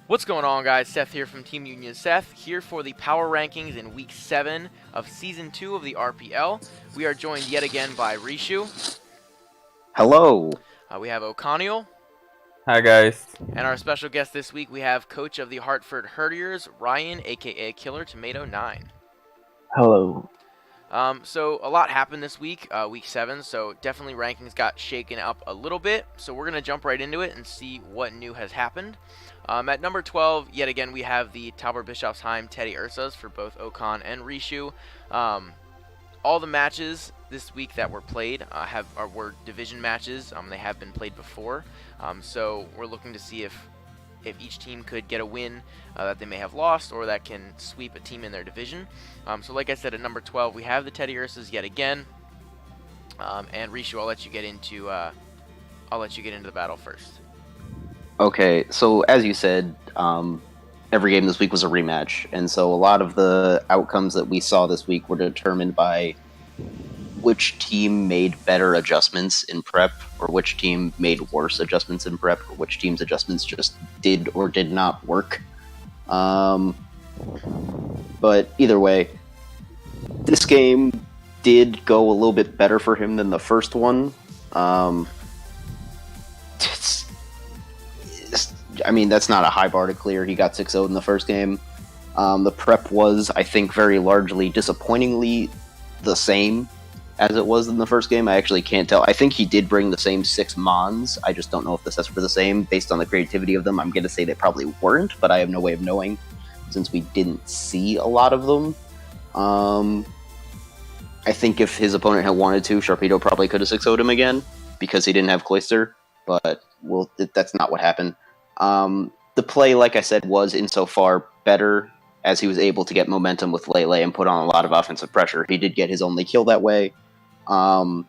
What's going on, guys? Seth here from Team Union Seth, here for the power rankings in Week 7 of Season 2 of the RPL. We are joined yet again by Rishu. Hello. We have O'Connell. Hi, guys. And our special guest this week, we have coach of the Hartford Herdiers, Ryan, a.k.a. Killer Tomato 9. Hello. So a lot happened this week, Week 7, so definitely rankings got shaken up a little bit. So we're going to jump right into it and see what new has happened. At number 12, yet again, we have the Tauberbischofsheim Teddiursas for both Ocon and Rishu. All the matches this week that were played were division matches. They have been played before. So we're looking to see if each team could get a win that they may have lost or that can sweep a team in their division. So like I said, at number 12, we have the Teddiursas yet again. And Rishu, I'll let you get into the battle first. Okay, so as you said, every game this week was a rematch, and so a lot of the outcomes that we saw this week were determined by which team made better adjustments in prep, or which team made worse adjustments in prep, or which team's adjustments just did or did not work. But either way, this game did go a little bit better for him than the first one. That's not a high bar to clear. He got 6-0 in the first game. The prep was, I think, very largely disappointingly the same as it was in the first game. I actually can't tell. I think he did bring the same 6 Mons. I just don't know if the sets were the same. Based on the creativity of them, I'm going to say they probably weren't, but I have no way of knowing since we didn't see a lot of them. I think if his opponent had wanted to, Sharpedo probably could have 6-0'd him again because he didn't have Cloyster, but that's not what happened. The play, like I said, was insofar better as he was able to get momentum with Lele and put on a lot of offensive pressure. He did get his only kill that way. And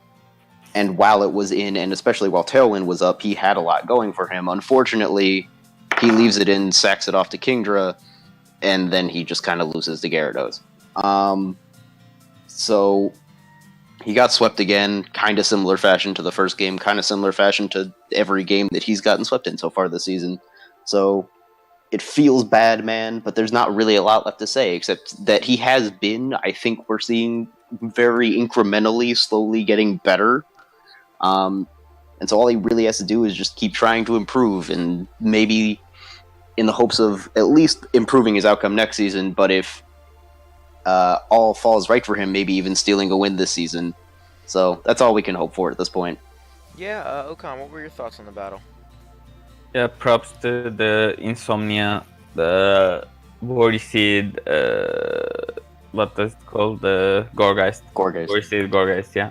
while it was in, and especially while Tailwind was up, he had a lot going for him. Unfortunately, he leaves it in, sacks it off to Kingdra, and then he just kind of loses to Gyarados. So he got swept again, kind of similar fashion to the first game, kind of similar fashion to every game that he's gotten swept in so far this season. So it feels bad, man, but there's not really a lot left to say, except that he has been, I think we're seeing very incrementally, slowly getting better. And so all he really has to do is just keep trying to improve, and maybe in the hopes of at least improving his outcome next season, but if all falls right for him, maybe even stealing a win this season. So that's all we can hope for at this point. Yeah, Ocon, what were your thoughts on the battle? Yeah, props to the Insomnia, the Worry Seed, what is it called? The Gorgeist. Worry Seed, Gorgeist, yeah.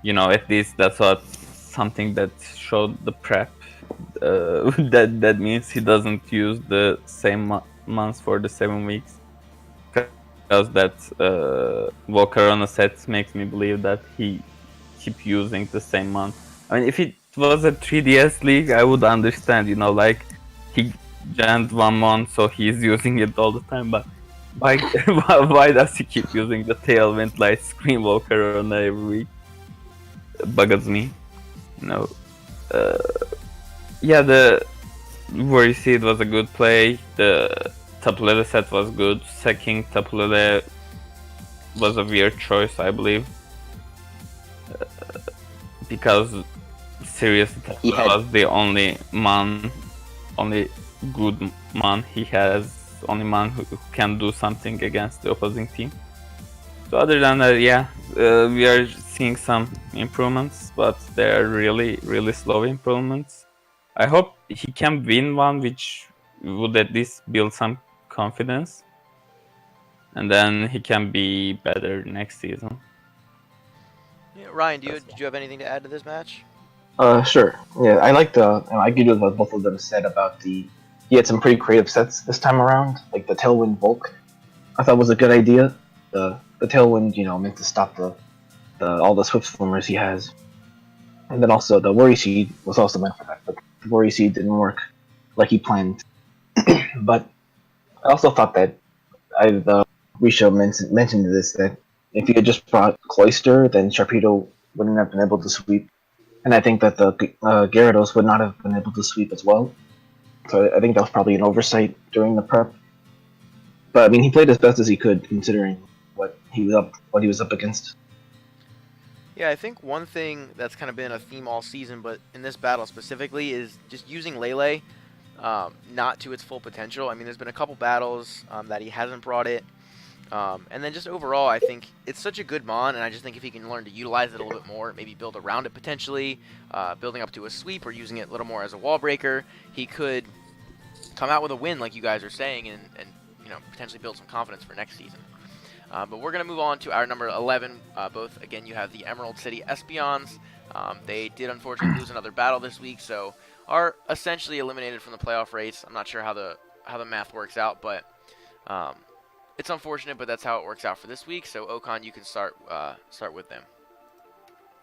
You know, at least that's something that showed the prep. That means he doesn't use the same months for the 7 weeks. Because that Walker on a set makes me believe that he keep using the same month. I mean, if it was a 3DS league, I would understand, like he jammed 1 month, so he's using it all the time. But why does he keep using the Tailwind Light Screen Walker on every week? It bugs me, Yeah, the Worry Seed was a good play. The Tapu Lele set was good. Second Tapu Lele was a weird choice, I believe. Because seriously, Tapu Lele was the only good man he has, only man who can do something against the opposing team. So other than that, we are seeing some improvements, but they are really, really slow improvements. I hope he can win one, which would at least build some confidence, and then he can be better next season. Yeah, Ryan, did you have anything to add to this match? Sure. Yeah, I liked. I agree with what both of them said about he had some pretty creative sets this time around, like the Tailwind Bulk. I thought was a good idea. The Tailwind, meant to stop all the Swift Swimmers he has, and then also the Worry Seed was also meant for that. But the Worry Seed didn't work like he planned. But I also thought that Risha mentioned this, that if he had just brought Cloyster, then Sharpedo wouldn't have been able to sweep, and I think that the Gyarados would not have been able to sweep as well. So I think that was probably an oversight during the prep. But I mean, he played as best as he could considering what he was up against. Yeah, I think one thing that's kind of been a theme all season, but in this battle specifically, is just using Lele not to its full potential. I mean, there's been a couple battles that he hasn't brought it. And then just overall, I think it's such a good mon, and I just think if he can learn to utilize it a little bit more, maybe build around it potentially, building up to a sweep or using it a little more as a wall breaker, he could come out with a win like you guys are saying and potentially build some confidence for next season. But we're going to move on to our number 11. Both, again, you have the Emerald City Espeons. They did unfortunately lose another battle this week, so are essentially eliminated from the playoff race. I'm not sure how the math works out, but it's unfortunate, but that's how it works out for this week. So Okan, you can start with them.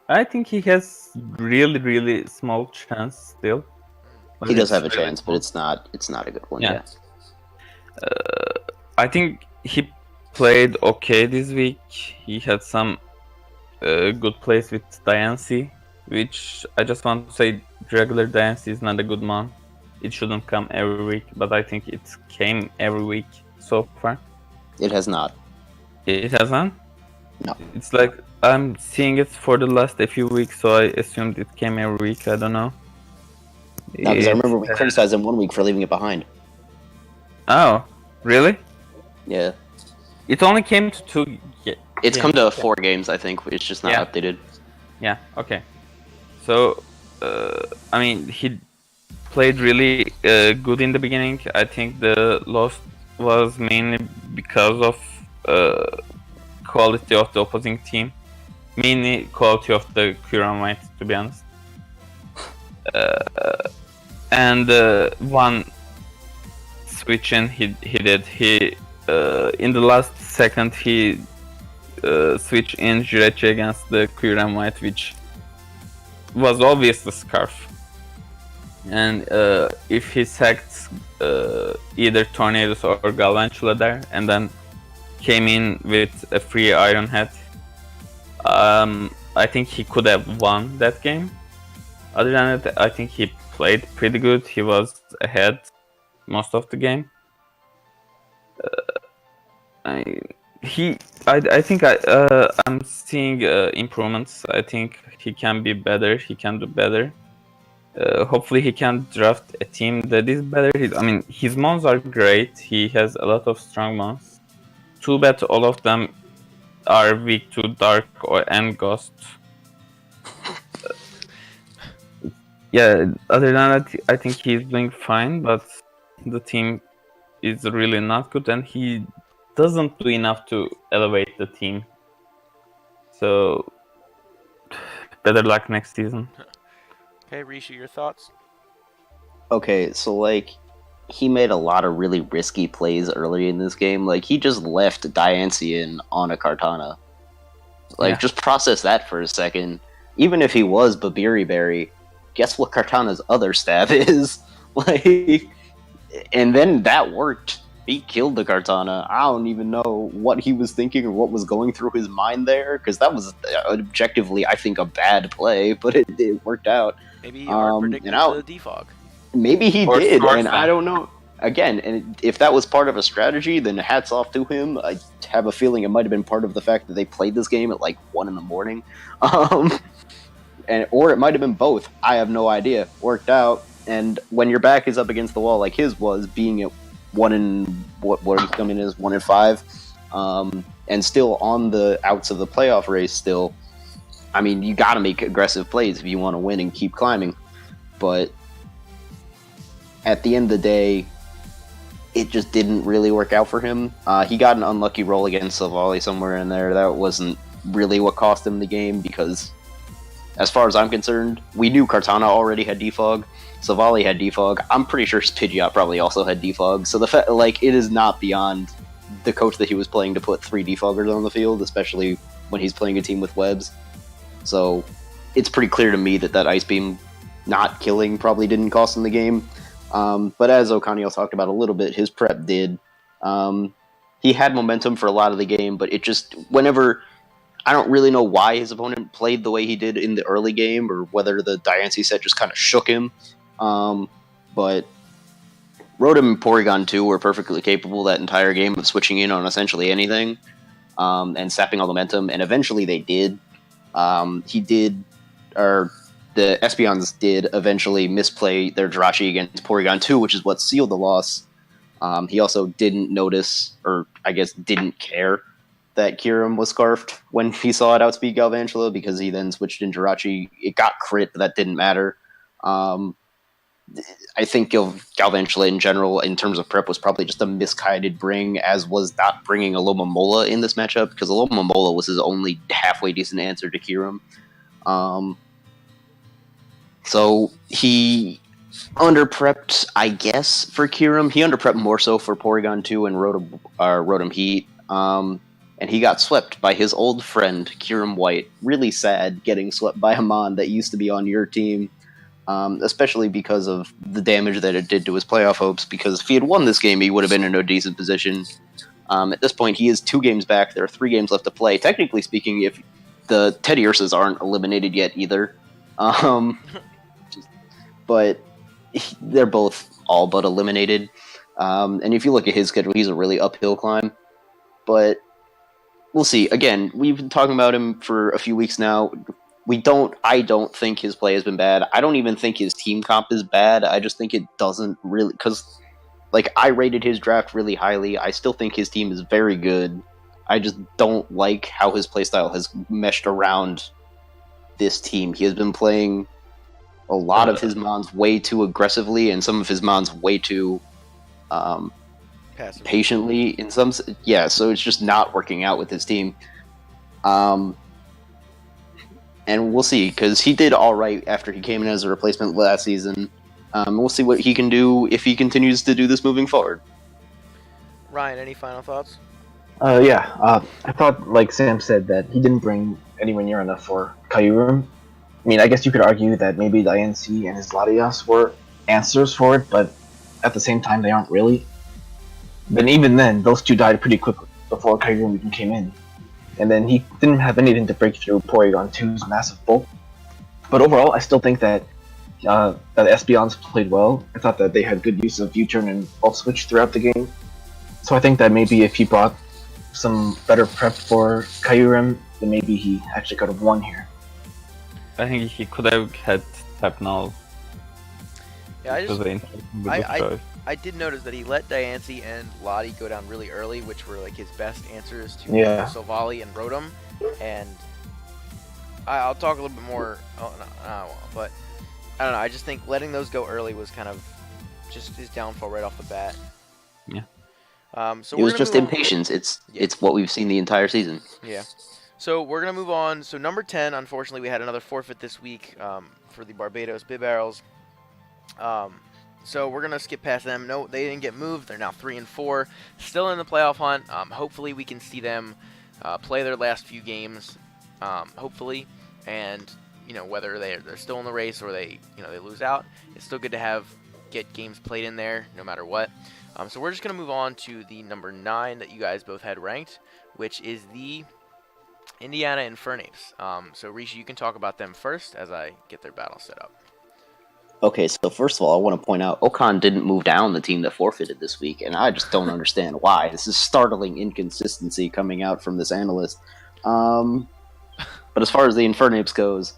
I think he has really, really small chance still. He does have a chance, but it's not a good one. Yeah. I think he played okay this week. He had some good plays with Diancie, which I just want to say regular Diancie is not a good mon. It shouldn't come every week, but I think it came every week so far. It has not. It has not? No. It's like I'm seeing it for the last a few weeks, so I assumed it came every week. I don't know. No, because I remember we criticized him one week for leaving it behind. Oh, really? Yeah. It only came to 2. It's come to 4 games, I think. It's just not updated. Yeah. Okay. So, I mean, he played really good in the beginning. I think the loss was mainly because of quality of the opposing team, mainly quality of the Quran White, to be honest. And one switch in he did. He in the last second he switched in Jurechi against the Quran White, which was obviously Scarf. And if he sacked either Tornadoes or Galvantula there, and then came in with a free Iron Head, I think he could have won that game. Other than that, I think he played pretty good. He was ahead most of the game. I think I'm seeing improvements. I think he can be better. He can do better. Hopefully he can draft a team that is better. His mons are great. He has a lot of strong mons. Too bad all of them are weak to Dark and Ghost. Yeah, other than that, I think he's doing fine, but the team is really not good, and he doesn't do enough to elevate the team. So, better luck next season. Okay, Rishi, your thoughts? Okay, so he made a lot of really risky plays early in this game. He just left Diancie in on a Kartana. Just process that for a second. Even if he was Babiri Berry, guess what Kartana's other stab is? And then that worked. He killed the Kartana. I don't even know what he was thinking or what was going through his mind there, because that was objectively, I think, a bad play, but it worked out. Maybe he predicted the defog. Maybe he did, and I don't know. Again, and if that was part of a strategy, then hats off to him. I have a feeling it might have been part of the fact that they played this game at 1 in the morning. Or it might have been both. I have no idea. Worked out, and when your back is up against the wall like his was, being at 1 in what he's coming in is 1 in 5, and still on the outs of the playoff race. Still, you got to make aggressive plays if you want to win and keep climbing. But at the end of the day, it just didn't really work out for him. He got an unlucky roll against Savali somewhere in there. That wasn't really what cost him the game, because as far as I'm concerned, we knew Kartana already had defog. Savali had defog. I'm pretty sure Pidgeot probably also had defog. So the fact, it is not beyond the coach that he was playing to put 3 defoggers on the field, especially when he's playing a team with webs. So it's pretty clear to me that Ice Beam not killing probably didn't cost him the game. But as Okanio talked about a little bit, his prep did. He had momentum for a lot of the game, but it just, whenever, I don't really know why his opponent played the way he did in the early game, or whether the Diancie set just kind of shook him. But Rotom and Porygon 2 were perfectly capable that entire game of switching in on essentially anything and sapping all momentum, and eventually they did. The Espeons did eventually misplay their Jirachi against Porygon 2, which is what sealed the loss. He also didn't notice, or I guess didn't care, that Kyurem was scarfed when he saw it outspeed Galvantula, because he then switched in Jirachi. It got crit, but that didn't matter. I think Galvantula in general, in terms of prep, was probably just a misguided bring, as was not bringing Alomomola in this matchup, because Alomomola was his only halfway decent answer to Kyurem. So he underprepped, I guess, for Kyurem. He underprepped more so for Porygon 2 and Rotom Heat. And he got swept by his old friend, Kyurem White. Really sad getting swept by a Mon that used to be on your team. Especially because of the damage that it did to his playoff hopes, because if he had won this game, he would have been in a decent position. At this point, he is 2 games back. There are 3 games left to play. Technically speaking, if the Teddiursas aren't eliminated yet either. But they're both all but eliminated. And if you look at his schedule, he's a really uphill climb. But we'll see. Again, we've been talking about him for a few weeks now. I don't think his play has been bad. I don't even think his team comp is bad. I just think it doesn't really, because I rated his draft really highly. I still think his team is very good. I just don't like how his playstyle has meshed around this team. He has been playing a lot of his Mons way too aggressively, and some of his Mons way too patiently. In some, yeah. So it's just not working out with his team. And we'll see, because he did all right after he came in as a replacement last season. We'll see what he can do if he continues to do this moving forward. Ryan, any final thoughts? I thought, like Sam said, that he didn't bring anywhere near enough for Kyurem. I mean, I guess you could argue that maybe the INC and his Latias were answers for it, but at the same time, they aren't really. But even then, those 2 died pretty quickly before Kyurem even came in. And then he didn't have anything to break through Porygon 2's massive bulk. But overall, I still think that the Espeons played well. I thought that they had good use of U-turn and Bulk Switch throughout the game. So I think that maybe if he brought some better prep for Kyurem, then maybe he actually could have won here. I think he could have had Tap Null. Yeah, I did notice that he let Diancie and Lottie go down really early, which were his best answers to Silvally and Rotom. And I'll talk a little bit more, but I don't know. I just think letting those go early was kind of just his downfall right off the bat. Yeah. So it was just impatience. It's what we've seen the entire season. Yeah. So we're gonna move on. So number 10, unfortunately, we had another forfeit this week for the Barbados Bibarrels. So we're going to skip past them. No, they didn't get moved. They're now 3-4. Still in the playoff hunt. Hopefully we can see them play their last few games, hopefully. And, whether they're still in the race or they lose out, it's still good to get games played in there no matter what. So we're just going to move on to the number 9 that you guys both had ranked, which is the Indiana Infernapes. So Rishi, you can talk about them first as I get their battle set up. Okay, so first of all, I want to point out, Okan didn't move down the team that forfeited this week, and I just don't understand why. This is startling inconsistency coming out from this analyst. But as far as the Infernapes goes,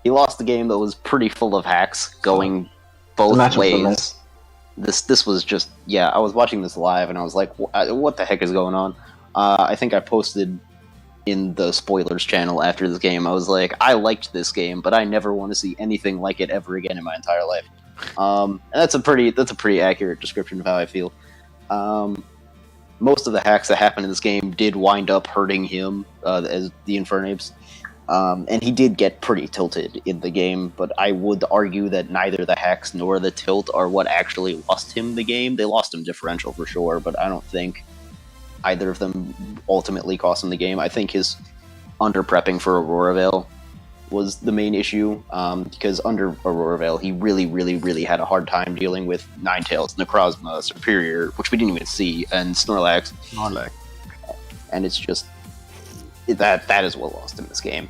he lost the game that was pretty full of hacks going both ways. This was just, I was watching this live, and I was like, what the heck is going on? I think I posted in the spoilers channel after this game, I was like, I liked this game, but I never want to see anything like it ever again in my entire life. And that's a pretty accurate description of how I feel. Most of the hacks that happened in this game did wind up hurting him as the Infernapes, and he did get pretty tilted in the game. But I would argue that neither the hacks nor the tilt are what actually lost him the game. They lost him differential for sure, but I don't think either of them ultimately cost him the game. I think his under-prepping for Aurora Veil was the main issue, because under Aurora Veil, he really, really, really had a hard time dealing with Ninetales, Necrozma, Superior, which we didn't even see, and Snorlax. And it's just, that is what lost him this game.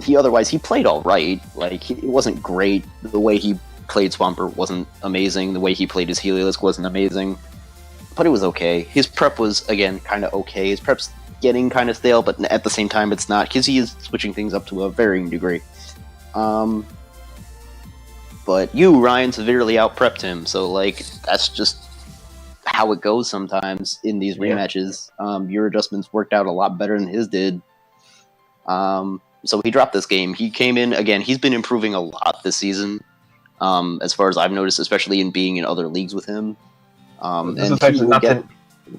He played all right. It wasn't great. The way he played Swampert wasn't amazing. The way he played his Heliolisk wasn't amazing. But it was okay. His prep was, again, kind of okay. His prep's getting kind of stale, but at the same time it's not, because he is switching things up to a varying degree. But you, Ryan, severely out-prepped him, so, like, that's just how it goes sometimes in these rematches. Your adjustments worked out a lot better than his did. So he dropped this game. He came in, again, he's been improving a lot this season, as far as I've noticed, especially in being in other leagues with him. This was actually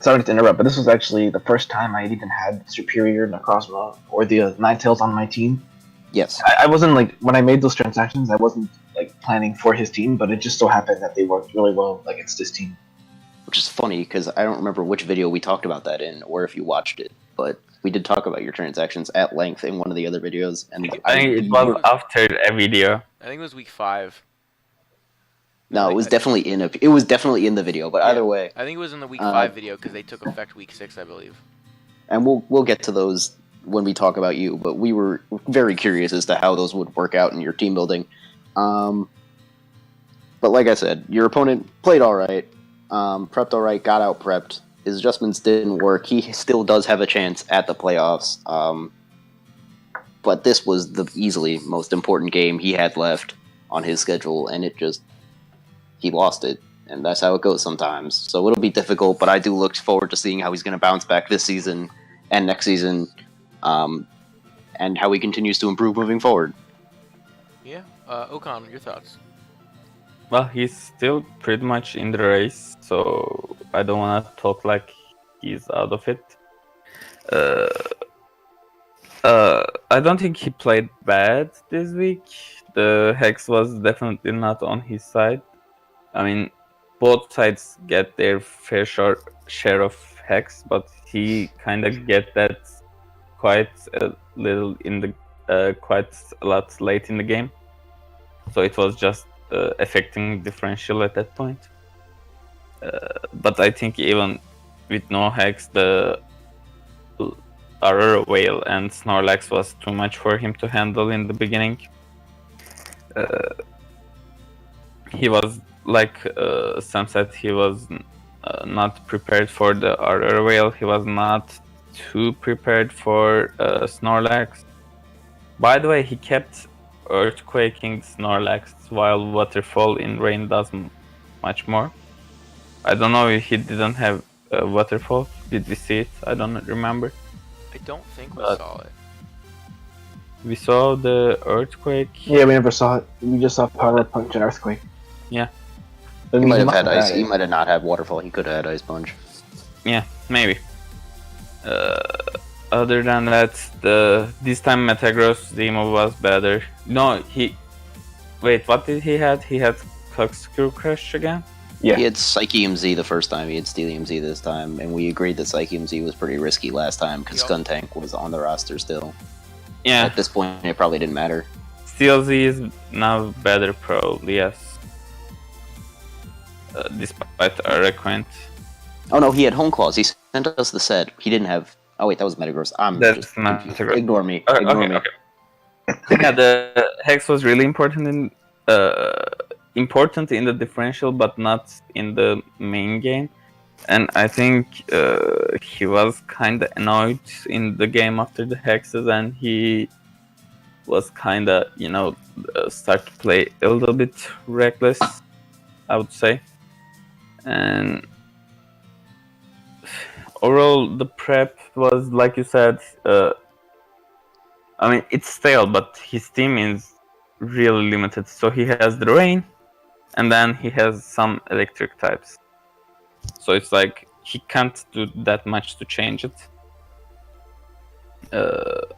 sorry to interrupt, but this was actually the first time I had even had Superior, Necrozma, or the Ninetales on my team. Yes. I wasn't, like, when I made those transactions, I wasn't, like, planning for his team, but it just so happened that they worked really well against this team. Which is funny, because I don't remember which video we talked about that in, or if you watched it, but we did talk about your transactions at length in one of the other videos. And I think it was after a video. I think it was week 5. No, it was definitely in the video, but either way. I think it was in the week 5 video, because they took effect week 6, I believe. And we'll get to those when we talk about you, but we were very curious as to how those would work out in your team building. But like I said, your opponent played alright, prepped alright, got out prepped. His adjustments didn't work. He still does have a chance at the playoffs. But this was the easily most important game he had left on his schedule, and he lost it. And that's how it goes sometimes. So it'll be difficult, but I do look forward to seeing how he's going to bounce back this season and next season, and how he continues to improve moving forward. Yeah. Okan, your thoughts? Well, he's still pretty much in the race, so I don't want to talk like he's out of it. I don't think he played bad this week. The Hex was definitely not on his side. I mean, both sides get their fair share of Hex, but he kind of get that quite a little quite a lot late in the game. So it was just affecting differential at that point. But I think even with no Hex, the Aurora Whale and Snorlax was too much for him to handle in the beginning. He was, like Sam said, he was not prepared for the Aurora Whale. He was not too prepared for Snorlax. By the way, he kept Earthquaking Snorlax while Waterfall in Rain does much more. I don't know if he didn't have Waterfall. Did we see it? I don't remember. I don't think we saw it. We saw the Earthquake. Yeah, we never saw it. We just saw Power Punch and Earthquake. Yeah. He might have had Ice. He might have not had Waterfall. He could have had Ice Punch. Yeah, maybe. Other than that, this time Metagross Demo was better. No, wait, what did he had? He had Corkscrew Crush again? Yeah. He had Psyche MZ the first time, he had Steely MZ this time, and we agreed that Psyche MZ was pretty risky last time because Skuntank was on the roster still. Yeah. At this point, it probably didn't matter. Steel Z is now better, probably, yes. Despite our requirement. Oh no, he had Home Claws. He sent us the set. He didn't have. Oh wait, that was Metagross. That's not Metagross. Ignore me. Okay. Yeah, the Hex was really important in the differential, but not in the main game. And I think he was kind of annoyed in the game after the Hexes, and he was kind of, start to play a little bit reckless, I would say. And overall, the prep was, like you said, I mean, it's stale, but his team is really limited. So he has the Rain, and then he has some electric types. So it's like he can't do that much to change it. But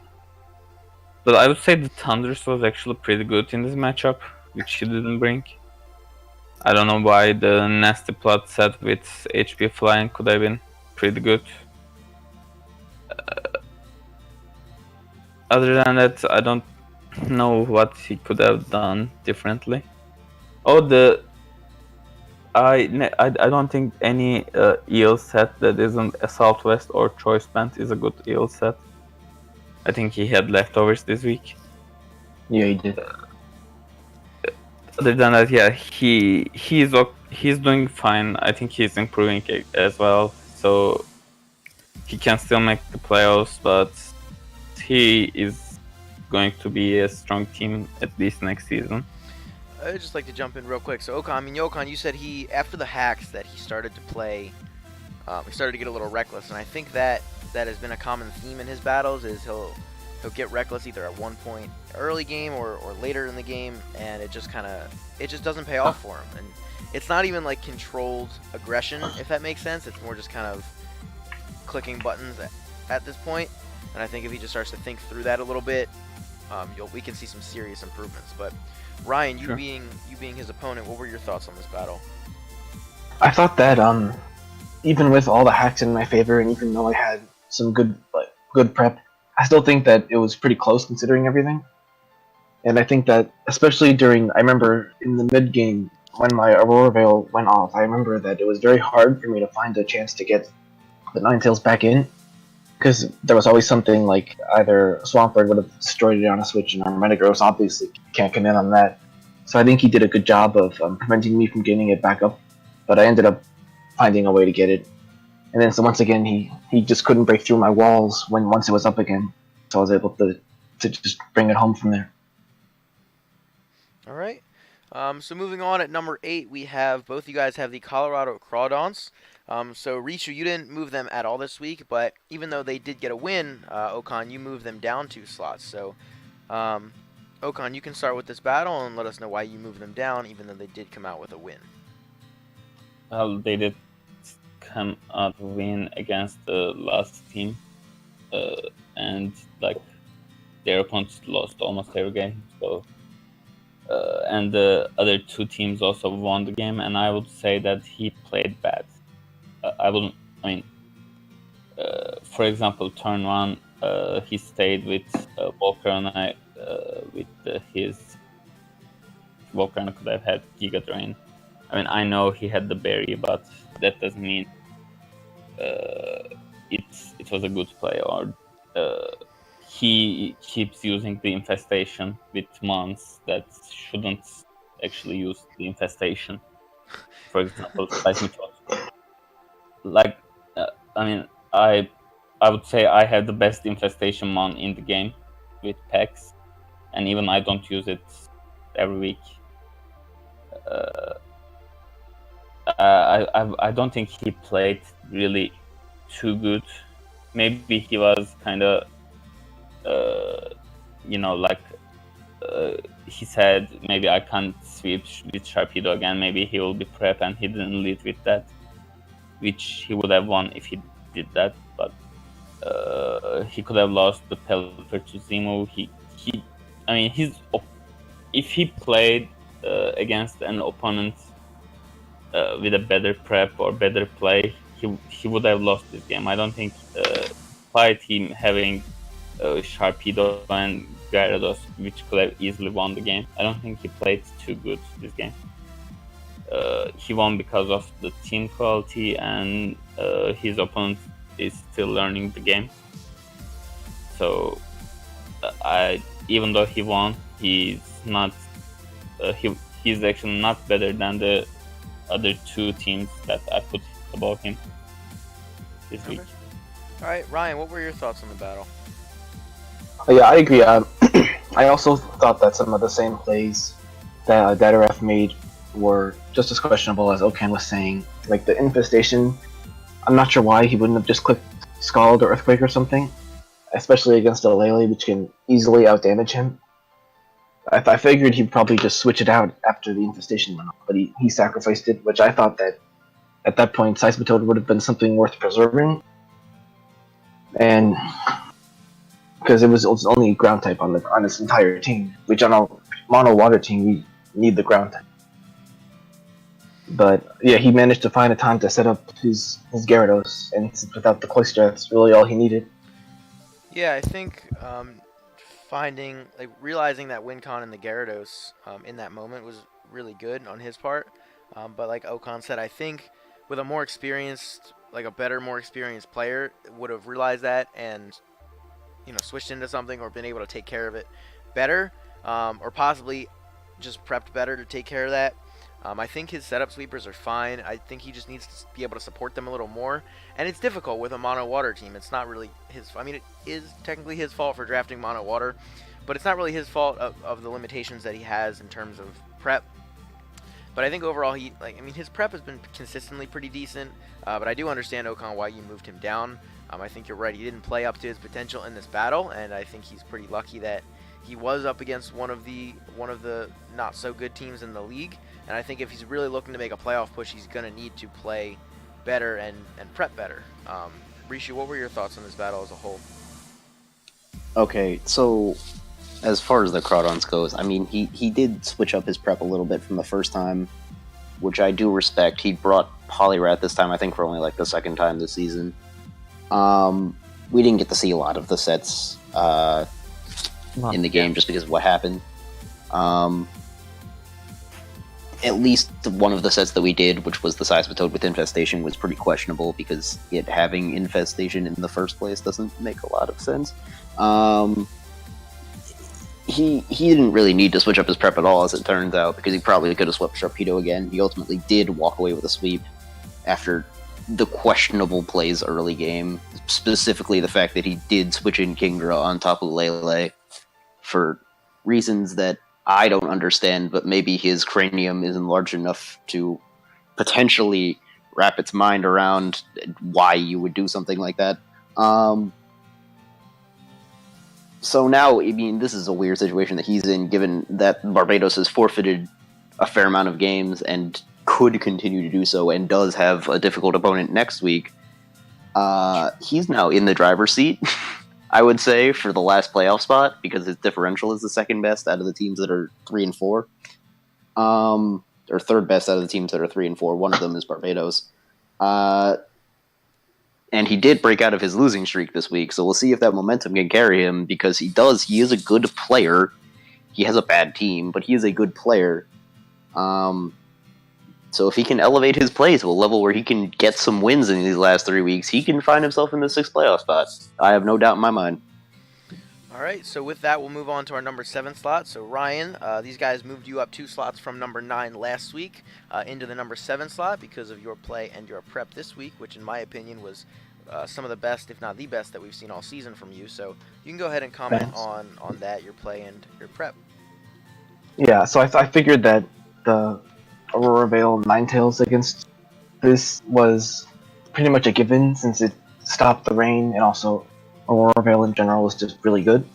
I would say the Thunders was actually pretty good in this matchup, which he didn't bring. I don't know why the Nasty Plot set with HP Flying could have been pretty good. Other than that, I don't know what he could have done differently. Oh, I don't think any eel set that isn't Assault Vest or Choice Band is a good eel set. I think he had leftovers this week. Yeah, he did. other than that, yeah, he's doing fine. I think he's improving as well, so he can still make the playoffs, but he is going to be a strong team at least next season. I'd just like to jump in real quick. So Okan, you said after the hacks that he started to play, he started to get a little reckless, and I think that has been a common theme in his battles. Is he'll get reckless either at one point early game or later in the game, and it just doesn't pay off for him. And it's not even like controlled aggression, if that makes sense. It's more just kind of clicking buttons at this point. And I think if he just starts to think through that a little bit, we can see some serious improvements. But Ryan, you being his opponent, what were your thoughts on this battle? I thought that even with all the hacks in my favor, and even though I had some good prep, I still think that it was pretty close considering everything. And I think that especially I remember in the mid game when my Aurora Veil went off, I remember that it was very hard for me to find a chance to get the Ninetales back in, because there was always something like either Swampert would have destroyed it on a switch, and our Metagross obviously can't come in on that. So I think he did a good job of preventing me from getting it back up, but I ended up finding a way to get it. And then so once again, he just couldn't break through my walls once it was up again, so I was able to just bring it home from there. All right. So moving on at number 8, we have both you guys have the Colorado Crawdaunts. So Rishu, you didn't move them at all this week, but even though they did get a win, Okan, you moved them down 2 slots. So Okan, you can start with this battle and let us know why you moved them down, even though they did come out with a win. Well, they did come out win against the last team, and like their opponents lost almost every game. So, and the other 2 teams also won the game, and I would say that he played bad. For example, turn 1, he stayed with Volcarona with his Volcarona could have had Giga Drain. I mean, I know he had the berry, but that doesn't mean it was a good play. Or he keeps using the infestation with mons that shouldn't actually use the infestation. For example, I would say I have the best infestation mon in the game with Pex, and even I don't use it every week. I don't think he played really too good. Maybe he was kind of, he said maybe I can't sweep with Sharpedo again. Maybe he will be prep, and he didn't lead with that, which he would have won if he did that. But he could have lost the Pelipper to Zemo. If he played against an opponent with a better prep or better play, he would have lost this game. I don't think despite him having Sharpedo and Gyarados, which could have easily won the game, I don't think he played too good this game. He won because of the team quality, and his opponent is still learning the game. So even though he won, he's not. He's actually not better than the other 2 teams that I put above him this week. All right, Ryan, what were your thoughts on the battle? Yeah, I agree. I also thought that some of the same plays that RF made were just as questionable as Okan was saying. Like the infestation, I'm not sure why he wouldn't have just clicked Scald or Earthquake or something, especially against a Lele, which can easily outdamage him. I figured he'd probably just switch it out after the infestation went off, but he sacrificed it, which I thought that at that point Seismitoad would have been something worth preserving. And because it was only ground type on this entire team, which on a mono water team we need the ground type. But yeah, he managed to find a time to set up his Gyarados, and without the Cloyster, that's really all he needed. Yeah, I think realizing that WinCon and the Gyarados in that moment was really good on his part. But like Okan said, I think with a more experienced player would have realized that and switched into something or been able to take care of it better, or possibly just prepped better to take care of that. I think his setup sweepers are fine. I think he just needs to be able to support them a little more. And it's difficult with a mono water team. It's not really his. I mean, it is technically his fault for drafting mono water, but it's not really his fault of the limitations that he has in terms of prep. But I think overall, his prep has been consistently pretty decent. But I do understand, Okan, why you moved him down. I think you're right. He didn't play up to his potential in this battle, and I think he's pretty lucky that he was up against one of the not so good teams in the league. And I think if he's really looking to make a playoff push, he's going to need to play better and prep better. Rishi, what were your thoughts on this battle as a whole? Okay, so as far as the Crawdaunts goes, I mean, he did switch up his prep a little bit from the first time, which I do respect. He brought Polyrath this time, I think for only like the second time this season. We didn't get to see a lot of the sets in the game just because of what happened. At least one of the sets that we did, which was the Seismitoad with Infestation, was pretty questionable because it having Infestation in the first place doesn't make a lot of sense. He didn't really need to switch up his prep at all, as it turns out, because he probably could have swept Sharpedo again. He ultimately did walk away with a sweep after the questionable plays early game, specifically the fact that he did switch in Kingdra on top of Lele for reasons that I don't understand, but maybe his cranium isn't large enough to potentially wrap its mind around why you would do something like that. So now, I mean, this is a weird situation that he's in, given that Barbados has forfeited a fair amount of games and could continue to do so, and does have a difficult opponent next week. He's now in the driver's seat, I would say, for the last playoff spot, because his differential is the second best out of the teams that are 3 and 4. Or third best out of the teams that are 3 and 4. One of them is Barbados. And he did break out of his losing streak this week, so we'll see if that momentum can carry him, because he is a good player. He has a bad team, but he is a good player. So if he can elevate his play to a level where he can get some wins in these last 3 weeks, he can find himself in the 6th playoff spot. I have no doubt in my mind. All right, so with that, we'll move on to our number 7 slot. So Ryan, these guys moved you up 2 slots from number 9 last week into the number 7 slot because of your play and your prep this week, which in my opinion was some of the best, if not the best, that we've seen all season from you. So you can go ahead and comment on that, your play and your prep. Yeah, so I figured that the Aurora Veil Ninetales against this was pretty much a given, since it stopped the rain, and also Aurora Veil in general was just really good.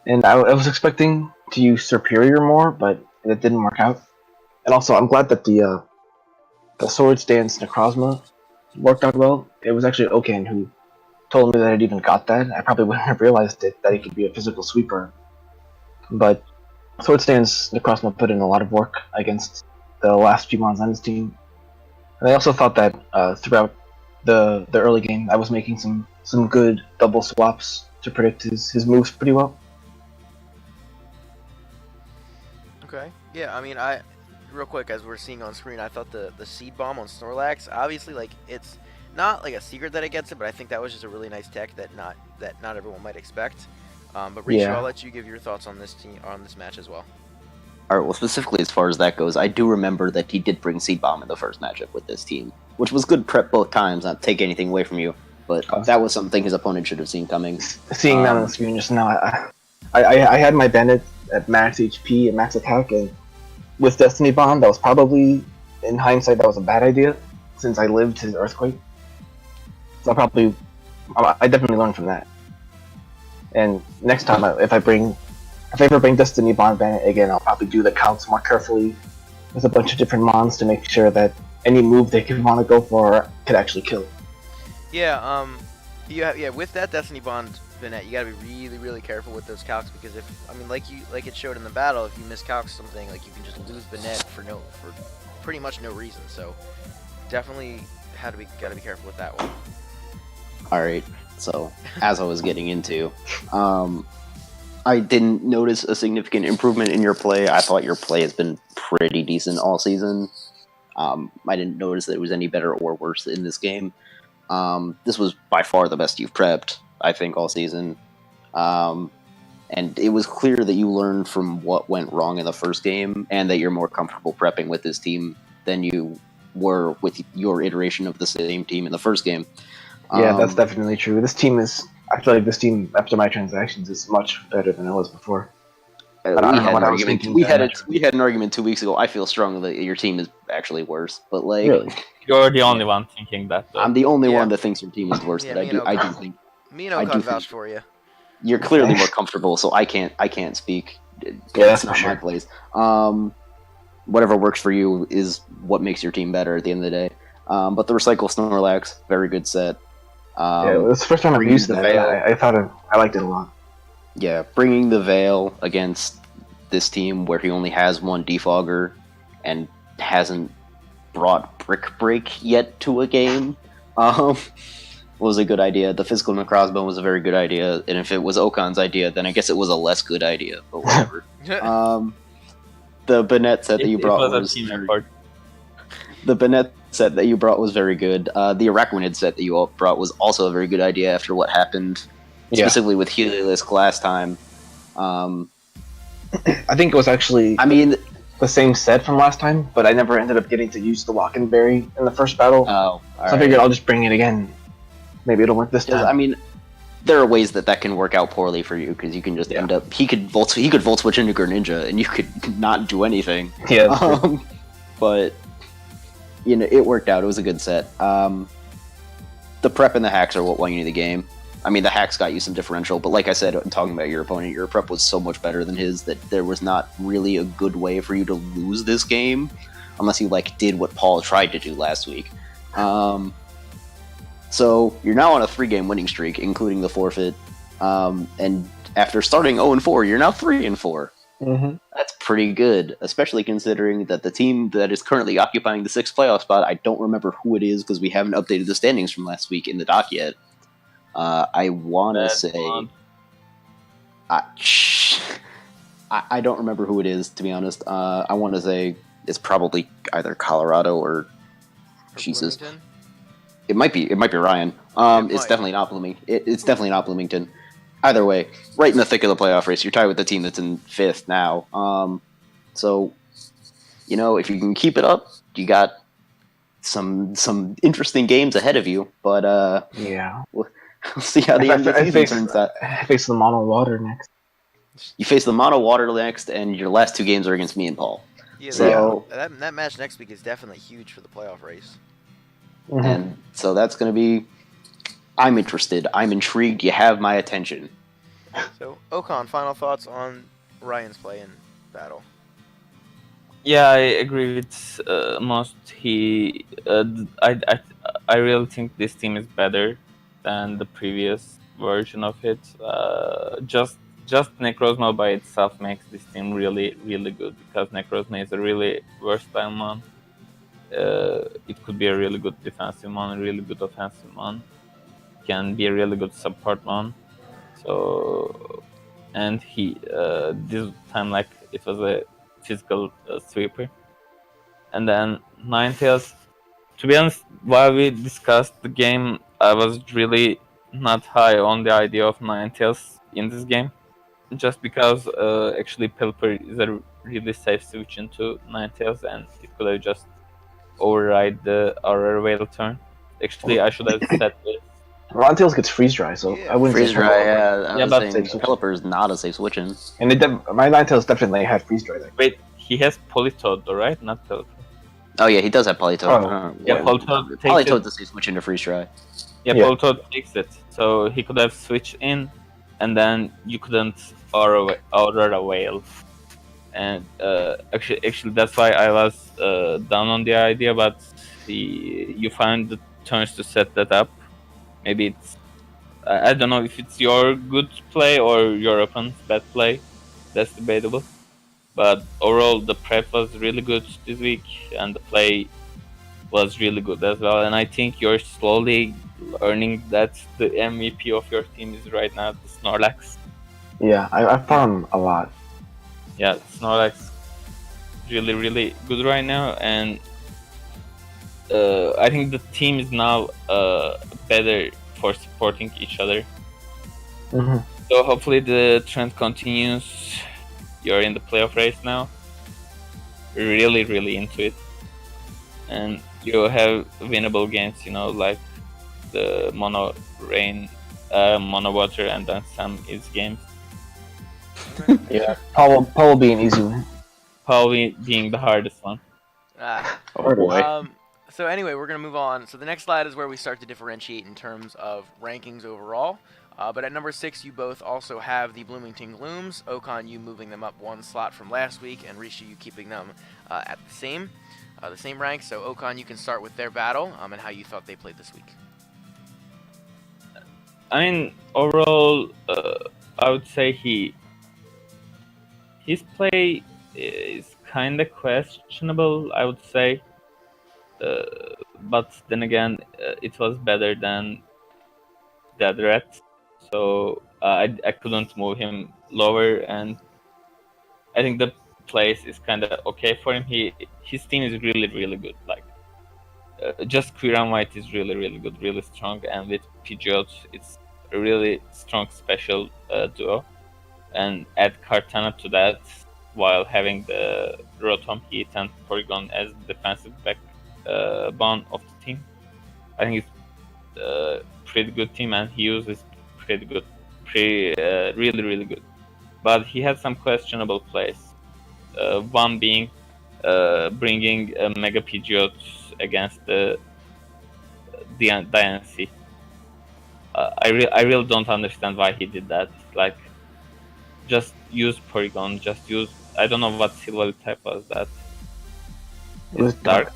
And I was expecting to use Superior more, but it didn't work out. And also, I'm glad that the Swords Dance Necrozma worked out well. It was actually Okan who told me that it even got that. I probably wouldn't have realized it, that it could be a physical sweeper. But Swords Dance Necrozma put in a lot of work against the last few Mons on his team. And I also thought that throughout the early game, I was making some good double swaps to predict his moves pretty well. Okay. Yeah, I mean, real quick, as we're seeing on screen, I thought the Seed Bomb on Snorlax, obviously, like, it's not like a secret that it gets it, but I think that was just a really nice tech that not everyone might expect. But Risha, I'll let you give your thoughts on this match as well. Alright, well, specifically as far as that goes, I do remember that he did bring Seed Bomb in the first matchup with this team, which was good prep both times, not take anything away from you, but that was something his opponent should have seen coming. Seeing that on the screen just now, I had my Bandit at max HP and max attack, and with Destiny Bomb, that was probably, in hindsight, that was a bad idea, since I lived his Earthquake. So I definitely learned from that. And next time, if I ever bring Destiny Bond Bandit again, I'll probably do the counts more carefully with a bunch of different mons to make sure that any move they could want to go for could actually kill. Yeah, with that Destiny Bond Bandit, you gotta be really, really careful with those calcs, because like it showed in the battle, if you miscalc something, like, you can just lose Bandit for pretty much no reason. So definitely gotta be careful with that one. Alright, so as I was getting into, I didn't notice a significant improvement in your play. I thought your play has been pretty decent all season. I didn't notice that it was any better or worse in this game. This was by far the best you've prepped, I think, all season. And And it was clear that you learned from what went wrong in the first game, and that you're more comfortable prepping with this team than you were with your iteration of the same team in the first game. Yeah, that's definitely true. I feel like this team, after my transactions, is much better than it was before. We had an argument 2 weeks ago. I feel strongly that your team is actually worse, but like, really? You're the only one thinking that, though. I'm the only one that thinks your team is worse. Yeah, But I do think me and Ocon vouch for you. You're clearly more comfortable, so I can't speak. Yeah, that's that's not for my sure. place. Whatever works for you is what makes your team better at the end of the day. But the Recycle Snorlax, very good set. Yeah, it's the first time I've used the that. Veil. I liked it a lot. Yeah, bringing the Veil against this team where he only has one Defogger and hasn't brought Brick Break yet to a game was a good idea. The Physical Necrozma was a very good idea, and if it was Ocon's idea, then I guess it was a less good idea, but whatever. The Banette set that you brought the Banette set that you brought was very good. The Araquanid set that you brought was also a very good idea after what happened, specifically with Heliolisk last time. I think it was actually the same set from last time, but I never ended up getting to use the Walkenberry in the first battle. Oh, I figured I'll just bring it again. Maybe it'll work this time. I mean, there are ways that can work out poorly for you, because you can just end up... He could volt switch into Greninja, and you could not do anything. Yeah. But, it worked out. It was a good set. The prep and the hacks are what won you the game. I mean, the hacks got you some differential, but like I said, talking about your opponent, your prep was so much better than his that there was not really a good way for you to lose this game, unless you, did what Paul tried to do last week. So, you're now on a 3-game winning streak, including the forfeit, and after starting 0-4, you're now 3-4. Mm-hmm. That's pretty good, especially considering that the team that is currently occupying the 6th playoff spot, I don't remember who it is because we haven't updated the standings from last week in the doc yet. I want to say... I don't remember who it is, to be honest. I want to say it's probably either Colorado or Jesus. Bloomington? It might be Ryan. It's definitely not Bloomington. It's definitely not Bloomington. Either way, right in the thick of the playoff race, you're tied with the team that's in 5th now. So, if you can keep it up, you got some interesting games ahead of you. But yeah, we'll see how the end of the season turns out. I face the Mono Water next. You face the Mono Water next, and your last 2 games are against me and Paul. Yeah, so that match next week is definitely huge for the playoff race. Mm-hmm. And so that's going to be... I'm interested. I'm intrigued. You have my attention. So, Ocon, final thoughts on Ryan's play in battle? Yeah, I agree with most. I really think this team is better than the previous version of it. Just Necrozma by itself makes this team really, really good, because Necrozma is a really versatile mon. It could be a really good defensive mon, a really good offensive mon. Can be a really good support mon. So, and he this time it was a physical sweeper. And then Ninetales. To be honest, while we discussed the game, I was really not high on the idea of Ninetales in this game, just because actually Pelipper is a really safe switch into Ninetales, and it could have just override the Aurora Veil turn. Actually, I should have set this. Ninetales gets freeze dry, so I wouldn't freeze say dry. I was but saying Pelipper is not a safe switch in. And my Ninetales definitely had freeze dry. Wait, he has Appolitoed, right? Not Pelipper. Oh yeah, he does have Appolitoed. Appolitoed is a safe switch into freeze dry. Yeah, Appolitoed takes it. So he could have switched in, and then you couldn't Aurora Veil. And actually, that's why I was down on the idea. But you find the turns to set that up. Maybe it's I don't know if it's your good play or your opponent's bad play. That's debatable. But overall, the prep was really good this week, and the play was really good as well. And I think you're slowly learning that the MVP of your team is right now the Snorlax. Yeah, I farm a lot. Yeah, Snorlax really, really good right now, and I think the team is now better for supporting each other. Mm-hmm. So hopefully the trend continues. You're in the playoff race now. Really, really into it. And you have winnable games, like the mono rain, mono water, and then some is games. Yeah, Paul being an easy win. Probably being the hardest one. Oh boy. So anyway, we're going to move on. So the next slide is where we start to differentiate in terms of rankings overall. But at number 6, you both also have the Bloomington Glooms. Okan, you moving them up one slot from last week, and Risha, you keeping them at the same rank. So Okan, you can start with their battle and how you thought they played this week. I mean, overall, I would say his play is kind of questionable, I would say. But then again, it was better than Dead Rat, so I couldn't move him lower, and I think the place is kind of okay for him. His team is really, really good. Like, just Queer and White is really, really good, really strong, and with Pidgeot, it's a really strong special duo. And add Kartana to that, while having the Rotom Heat and Porygon as defensive backbone of the team. I think it's a pretty good team, and he uses pretty good, really, really good. But he had some questionable plays. One being bringing Mega Pidgeot against the DNC. I really don't understand why he did that. Like, just use Porygon. Just use. I don't know what silver type was that. It was dark.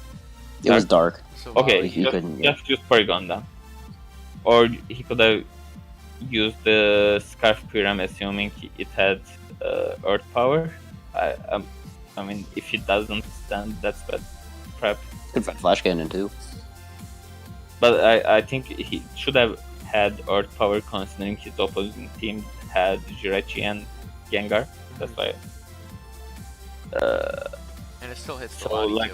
It was dark. So Okay, he just use Porygon then. Or he could have used the Scarf Pyram, assuming it had Earth Power. I mean, if it doesn't, then that's bad prep. Could find Flash Cannon too. But I think he should have had Earth Power, considering his opposing team had Jirachi and Gengar. That's why. And it still hits the So, body like,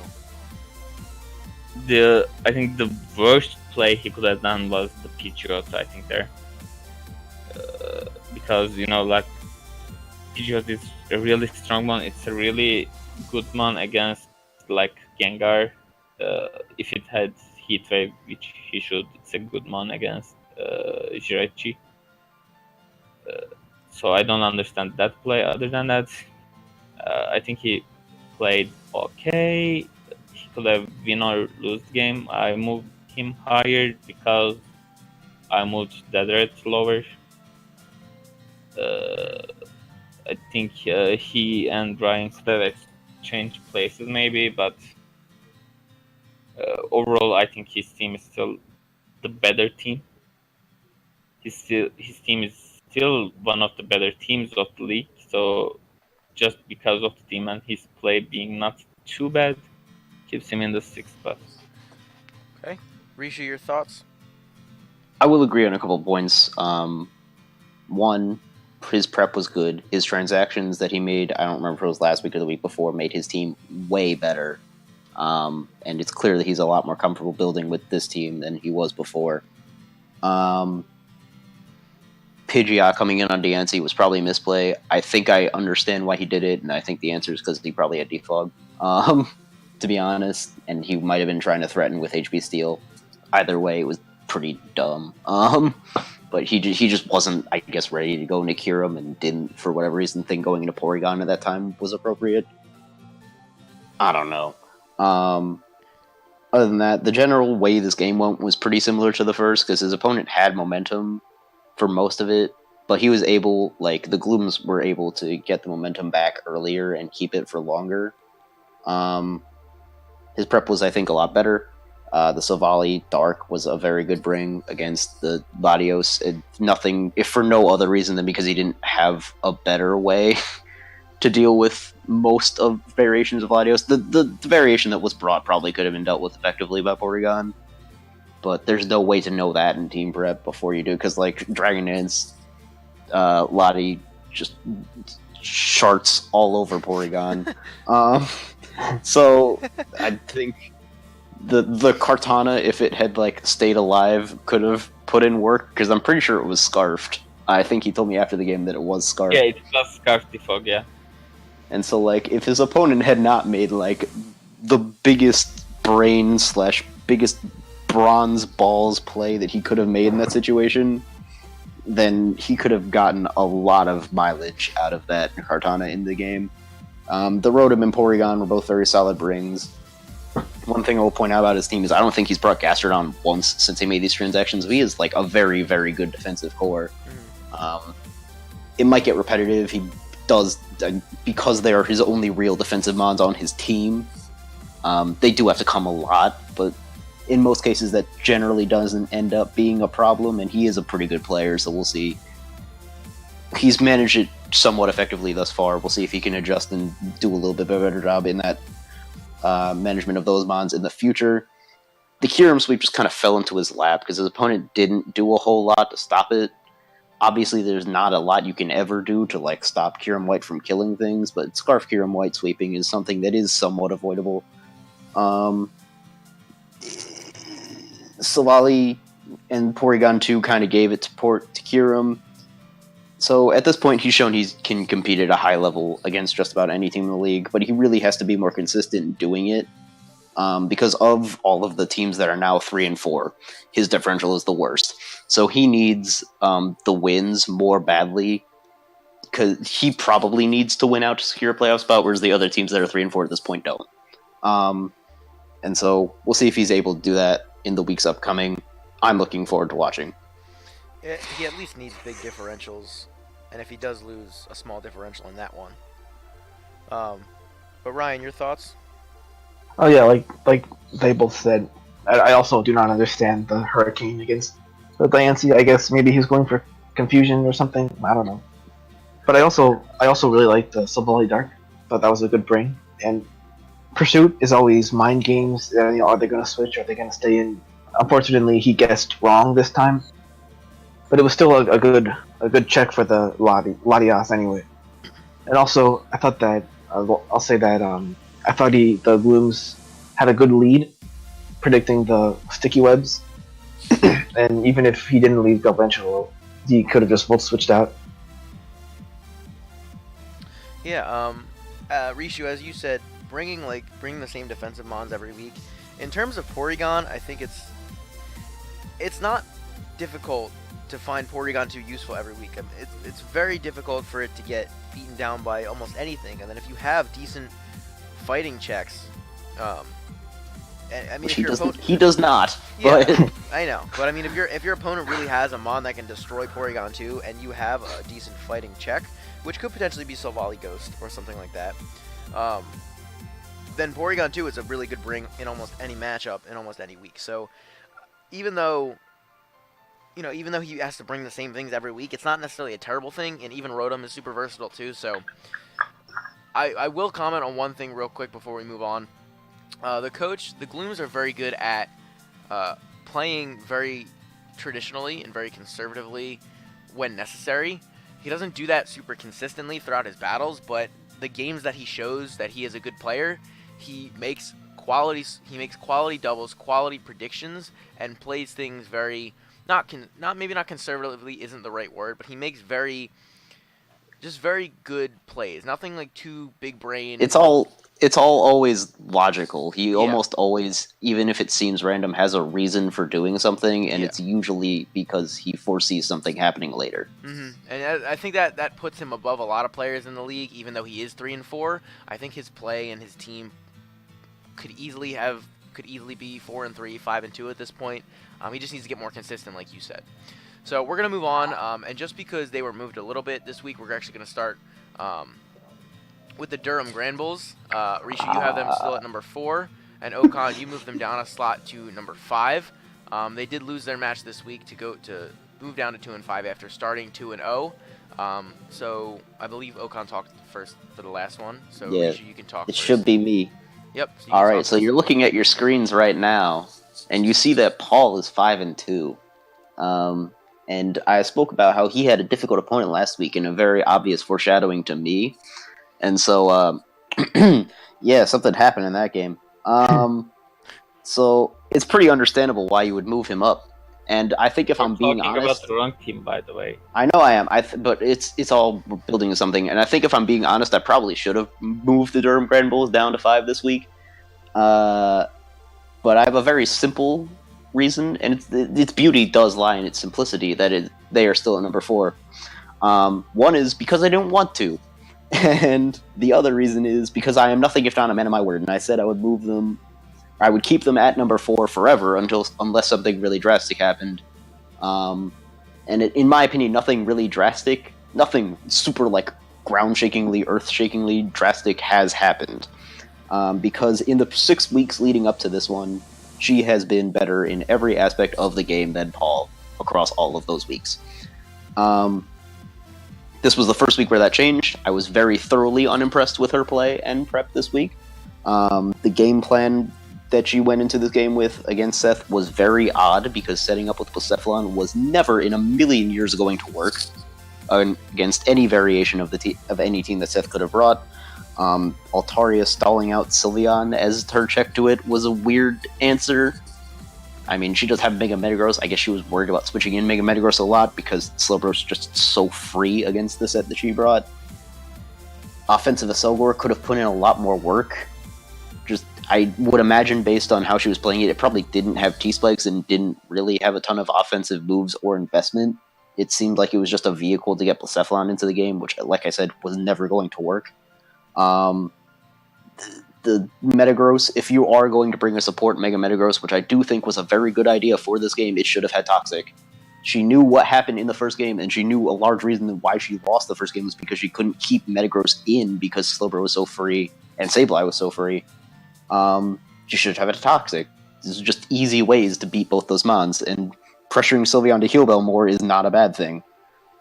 too. I think the worst play he could have done was the Pidgeot, I think, there. Because, like, Pidgeot is a really strong one. It's a really good one against, like, Gengar. If it had Heat Wave, which he should, it's a good one against Jirachi. So I don't understand that play. Other than that, I think he played okay. He could have win or lose the game. I moved him higher because I moved Dead lower. I think he and Ryan could have exchanged places maybe, but overall I think his team is still the better team. His team is still one of the better teams of the league, so just because of the team and his play being not too bad, keeps him in the 6th spot. Okay. Risha, your thoughts? I will agree on a couple of points. One, his prep was good. His transactions that he made, I don't remember if it was last week or the week before, made his team way better. And it's clear that he's a lot more comfortable building with this team than he was before. Pidgeot coming in on DNC was probably a misplay. I think I understand why he did it, and I think the answer is because he probably had defog, to be honest, and he might have been trying to threaten with HP Steel. Either way, it was pretty dumb. But he just wasn't, I guess, ready to go into Kyurem, and didn't, for whatever reason, think going into Porygon at that time was appropriate. I don't know. Other than that, the general way this game went was pretty similar to the first, because his opponent had momentum for most of it, but he was able, like, the Glooms were able to get the momentum back earlier and keep it for longer. His prep was, I think, a lot better. The Silvally Dark was a very good bring against the Latios. If for no other reason than because he didn't have a better way to deal with most of variations of Latios. The variation that was brought probably could have been dealt with effectively by Porygon, but there's no way to know that in team prep before you do, because, like, Dragon Dance, Lati just charts all over Porygon. So I think the Kartana, if it had, like, stayed alive, could have put in work, because I'm pretty sure it was scarfed. I think he told me after the game that it was Scarf. Yeah, it was Scarf Defog, yeah. And so, like, if his opponent had not made, like, the biggest brain / biggest bronze balls play that he could have made in that situation, then he could have gotten a lot of mileage out of that Kartana in the game. The Rotom and Porygon were both very solid brings. One thing I will point out about his team is I don't think he's brought Gastrodon once since he made these transactions. He is, like, a very, very good defensive core. It might get repetitive. He does, because they are his only real defensive mons on his team, they do have to come a lot, but in most cases that generally doesn't end up being a problem, and he is a pretty good player, so we'll see. He's managed it somewhat effectively thus far. We'll see if he can adjust and do a little bit better job in that management of those mons in the future. The Kyurem sweep just kind of fell into his lap because his opponent didn't do a whole lot to stop it. Obviously, there's not a lot you can ever do to, like, stop Kyurem White from killing things, but Scarf Kyurem White sweeping is something that is somewhat avoidable. Savali and Porygon 2 kind of gave it to Kyurem. So at this point, he's shown he can compete at a high level against just about any team in the league, but he really has to be more consistent in doing it. Because of all of the teams that are now 3 and 4, his differential is the worst. So he needs the wins more badly, because he probably needs to win out to secure a playoff spot, whereas the other teams that are 3 and 4 at this point don't. And so we'll see if he's able to do that in the weeks upcoming. I'm looking forward to watching. He at least needs big differentials, and if he does lose, a small differential in that one. But Ryan, your thoughts? Oh yeah, like they both said. I also do not understand the Hurricane against the Diancie. I guess maybe he's going for confusion or something. I don't know. But I also really like the Silvally Dark. Thought that was a good bring. And Pursuit is always mind games. Are they going to switch? Are they going to stay in? Unfortunately, he guessed wrong this time. But it was still a good check for the Latias anyway. And also, I thought that I'll say that I thought the Glooms had a good lead predicting the sticky webs. And even if he didn't leave Galvantula, he could have just both switched out. Yeah, Rishu, as you said, bringing the same defensive mons every week. In terms of Porygon, I think it's not difficult to find Porygon 2 useful every week. I mean, it's very difficult for it to get beaten down by almost anything, and then if you have decent fighting checks, I mean, he does not. Yeah, but I know, but I mean, if your opponent really has a mon that can destroy Porygon 2, and you have a decent fighting check, which could potentially be Silvally Ghost or something like that, then Porygon 2 is a really good bring in almost any matchup in almost any week. So even though he has to bring the same things every week, it's not necessarily a terrible thing, and even Rotom is super versatile too. So I will comment on one thing real quick before we move on. The Glooms are very good at playing very traditionally and very conservatively when necessary. He doesn't do that super consistently throughout his battles, but the games that he shows that he is a good player, he makes quality doubles, quality predictions, and plays things very maybe not conservatively isn't the right word, but he makes very good plays. Nothing like too big brain. it's all always logical. He almost always, even if it seems random, has a reason for doing something, and it's usually because he foresees something happening later. Mm-hmm. And I think that puts him above a lot of players in the league, even though he is 3 and 4. I think his play and his team could easily be 4 and 3, 5 and 2 at this point. He just needs to get more consistent, like you said. So we're gonna move on, and just because they were moved a little bit this week, we're actually gonna start with the Durham Granbulls. Risha, you have them still at number 4, and Okan, you moved them down a slot to number 5. They did lose their match this week to move down to 2 and 5 after starting 2 and 0. So I believe Okan talked first for the last one. So Risha, you can talk. It should be me. Yep. So all right. So you're looking at your screens right now, and you see that Paul is 5 and 2. And I spoke about how he had a difficult opponent last week, and a very obvious foreshadowing to me. And so, something happened in that game. So it's pretty understandable why you would move him up And I think if I'm being honest, about the wrong team, by the way. I know I am. But it's all building to something. And I think if I'm being honest, I probably should have moved the Durham Granbulls down to 5 this week. But I have a very simple reason, and its beauty does lie in its simplicity. That they are still at number 4. One is because I didn't want to, and the other reason is because I am nothing if not a man of my word. And I said I would move them. I would keep them at number 4 forever unless something really drastic happened. And in my opinion, nothing really drastic, nothing super like ground-shakingly, earth-shakingly drastic has happened. Because in the 6 weeks leading up to this one, she has been better in every aspect of the game than Paul across all of those weeks. This was the first week where that changed. I was very thoroughly unimpressed with her play and prep this week. The game plan that she went into this game with against Seth was very odd because setting up with Blacephalon was never in a million years going to work against any variation of any team that Seth could have brought. Altaria stalling out Sylveon as her check to it was a weird answer. I mean, she does have Mega Metagross. I guess she was worried about switching in Mega Metagross a lot because Slowbro's just so free against the set that she brought. Offensive Aselgor could have put in a lot more work. I would imagine, based on how she was playing it probably didn't have T-Spikes and didn't really have a ton of offensive moves or investment. It seemed like it was just a vehicle to get Blacephalon into the game, which, like I said, was never going to work. The Metagross, if you are going to bring a support Mega Metagross, which I do think was a very good idea for this game, it should have had Toxic. She knew what happened in the first game, and she knew a large reason why she lost the first game was because she couldn't keep Metagross in because Slowbro was so free and Sableye was so free. She should have had Toxic. These are just easy ways to beat both those mons, and pressuring Sylveon to Heal Bell more is not a bad thing.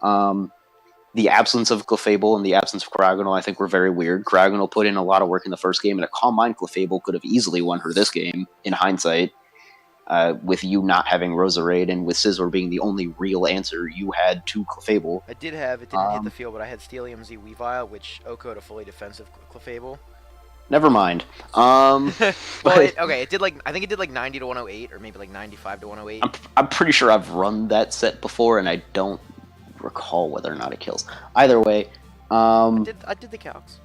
The absence of Clefable and the absence of Cryogonal I think were very weird. Cryogonal put in a lot of work in the first game, and a Calm Mind Clefable could have easily won her this game, in hindsight. With you not having Roserade and with Scizor being the only real answer, you had 2 Clefable. It didn't hit the field, but I had Steelium Z Weavile, which Oko had a fully defensive Clefable. Never mind. Well, it did I think it did like 90 to 108, or maybe like 95 to 108. I'm pretty sure I've run that set before, and I don't recall whether or not it kills. Either way, I did the calcs.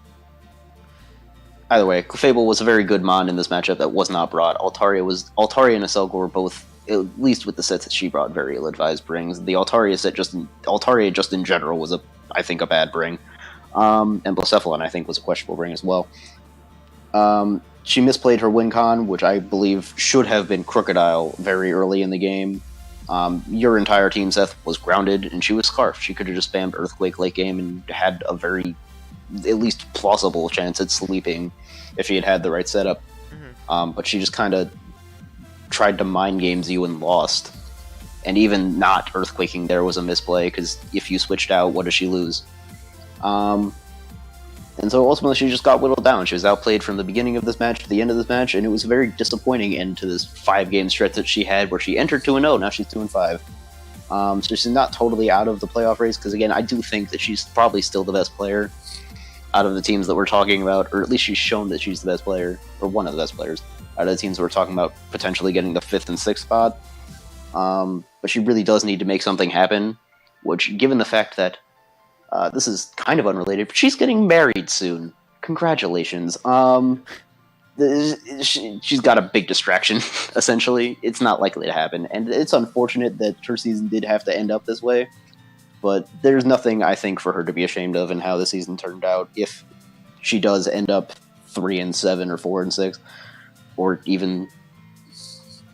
Either way, Clefable was a very good mon in this matchup that was not brought. Altaria and Aselgor were both, at least with the sets that she brought, very ill-advised brings. The Altaria set Altaria just in general was I think a bad bring. And Blacephalon I think was a questionable bring as well. She misplayed her Wincon, which I believe should have been Crocodile very early in the game. Your entire team, Seth, was grounded, and she was Scarf. She could have just spammed Earthquake late game and had a very, at least plausible chance at sleeping if she had the right setup. Mm-hmm. But she just kind of tried to mind games you and lost. And even not Earthquaking there was a misplay, because if you switched out, what does she lose? And so ultimately she just got whittled down. She was outplayed from the beginning of this match to the end of this match, and it was a very disappointing end to this 5-game stretch that she had where she entered 2-0, now she's 2-5. So she's not totally out of the playoff race, because again, I do think that she's probably still the best player out of the teams that we're talking about, or at least she's shown that she's the best player, or one of the best players, out of the teams that we're talking about potentially getting the 5th and 6th spot. But she really does need to make something happen, which, given the fact that this is kind of unrelated, but she's getting married soon. Congratulations. She's got a big distraction, essentially. It's not likely to happen, and it's unfortunate that her season did have to end up this way, but there's nothing, I think, for her to be ashamed of in how the season turned out if she does end up 3-7 or 4-6, or even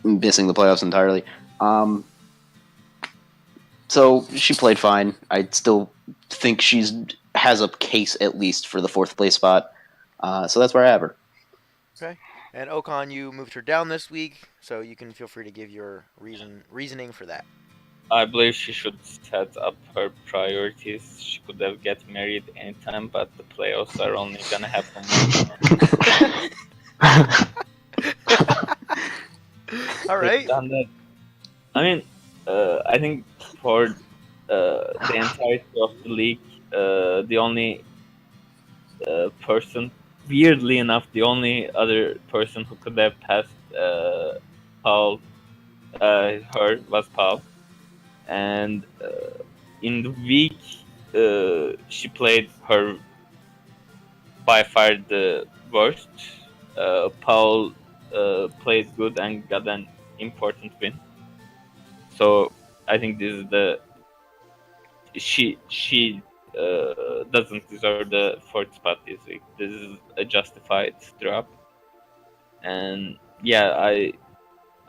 missing the playoffs entirely. So she played fine. I still think has a case at least for the 4th place spot. So that's where I have her. Okay. And Okan, you moved her down this week, so you can feel free to give your reasoning for that. I believe she should set up her priorities. She could have get married anytime, but the playoffs are only gonna happen once. All right. I mean, I think for the entirety of the league, the only person, weirdly enough, the only other person who could have passed Paul her was Paul, and in the week she played her by far the worst. Paul played good and got an important win. So I think this is the she doesn't deserve the fourth spot this week. This is a justified drop, and yeah,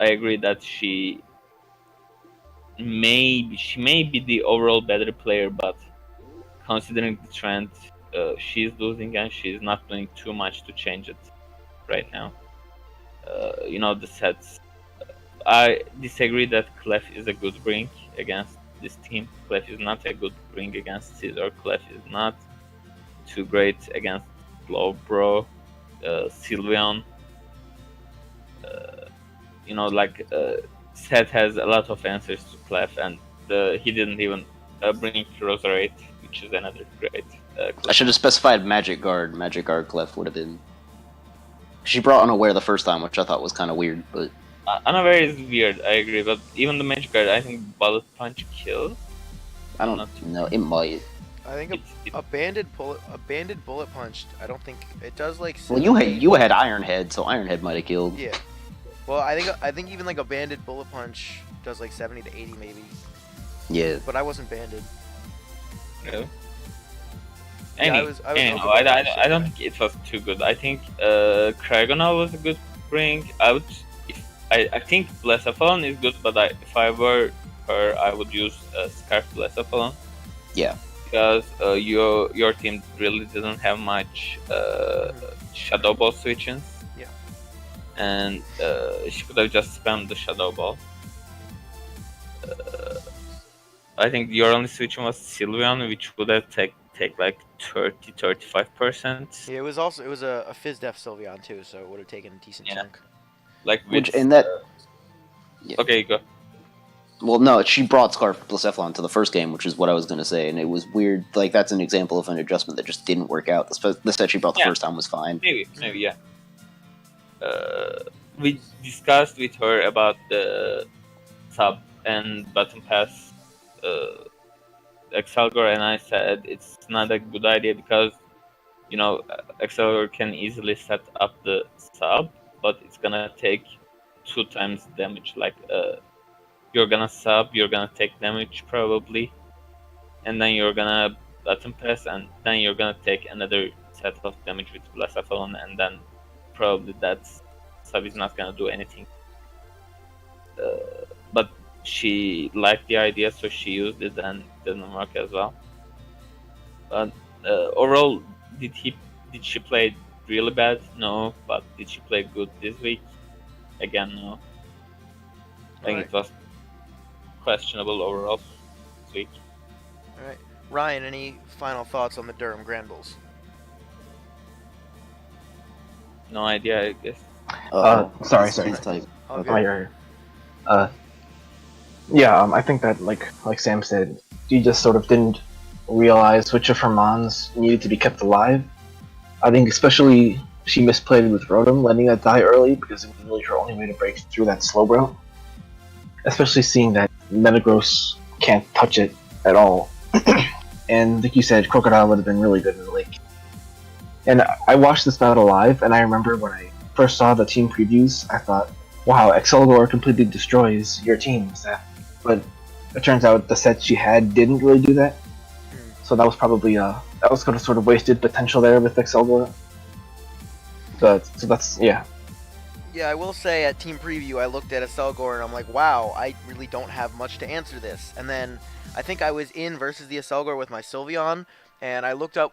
I agree that she may be the overall better player, but considering the trend, she's losing and she's not doing too much to change it right now. The sets. I disagree that Clef is a good bring against this team. Clef is not a good bring against Caesar. Clef is not too great against Slowbro, Sylveon. Seth has a lot of answers to Clef, and he didn't even bring Roserade, which is another great. I should have specified Magic Guard. Magic Guard Clef would have been. She brought Unaware the first time, which I thought was kind of weird, but. Unaware is weird, I agree, but even the Magic Guard, I think Bullet Punch kills. I don't know, it might. I think a banded bullet punch. I don't think it does like. Well, you had Iron Head, so Iron Head might have killed. Yeah. Well, I think even like a banded bullet punch does like 70 to 80 maybe. Yeah. But I wasn't banded. Really? Yeah, I don't think it was too good. I think Kragonal was a good bring. I think Blessaphalon is good, but if I were her, I would use Scarf Blessaphalon. Yeah. Because your team really didn't have much Shadow Ball switches. Yeah. And she could have just spammed the Shadow Ball. I think your only switching was Sylveon, which would have take like 30-35%. Yeah, it was a Fizz Def Sylveon too, so it would have taken a decent chunk. Like which in that. Yeah. Okay, go. Well, no, she brought Scarf Blessaphalon to the first game, which is what I was going to say, and it was weird. Like, that's an example of an adjustment that just didn't work out. The set she brought the first time was fine. Maybe, yeah. We discussed with her about the sub and button pass Excelgor, and I said it's not a good idea because, Excelgor can easily set up the sub, but it's gonna take 2 times damage. Like, you're gonna sub, you're gonna take damage probably, and then you're gonna button pass, and then you're gonna take another set of damage with Blessaphalon, and then probably that sub is not gonna do anything. But she liked the idea, so she used it, and it didn't work as well. But overall, did she play really bad? No. But did she play good this week? Again, no. I think it was questionable overall this week. All right, Ryan, any final thoughts on the Durham Granbulls? No idea, I guess. Sorry. I think that like Sam said, she just sort of didn't realize which of her mons needed to be kept alive. I think especially she misplayed with Rotom, letting that die early because it was really her only way to break through that Slowbro. Especially seeing that Metagross can't touch it at all. And like you said, Crocodile would have been really good in the lake. And I watched this battle live, and I remember when I first saw the team previews, I thought, wow, Excelgor completely destroys your team, Seth. But it turns out the set she had didn't really do that. So that was probably that was sort of wasted potential there with Excelgor. So that's yeah. Yeah, I will say at team preview I looked at Excelgor and I'm like, wow, I really don't have much to answer this. And then I think I was in versus the Excelgor with my Sylveon, and I looked up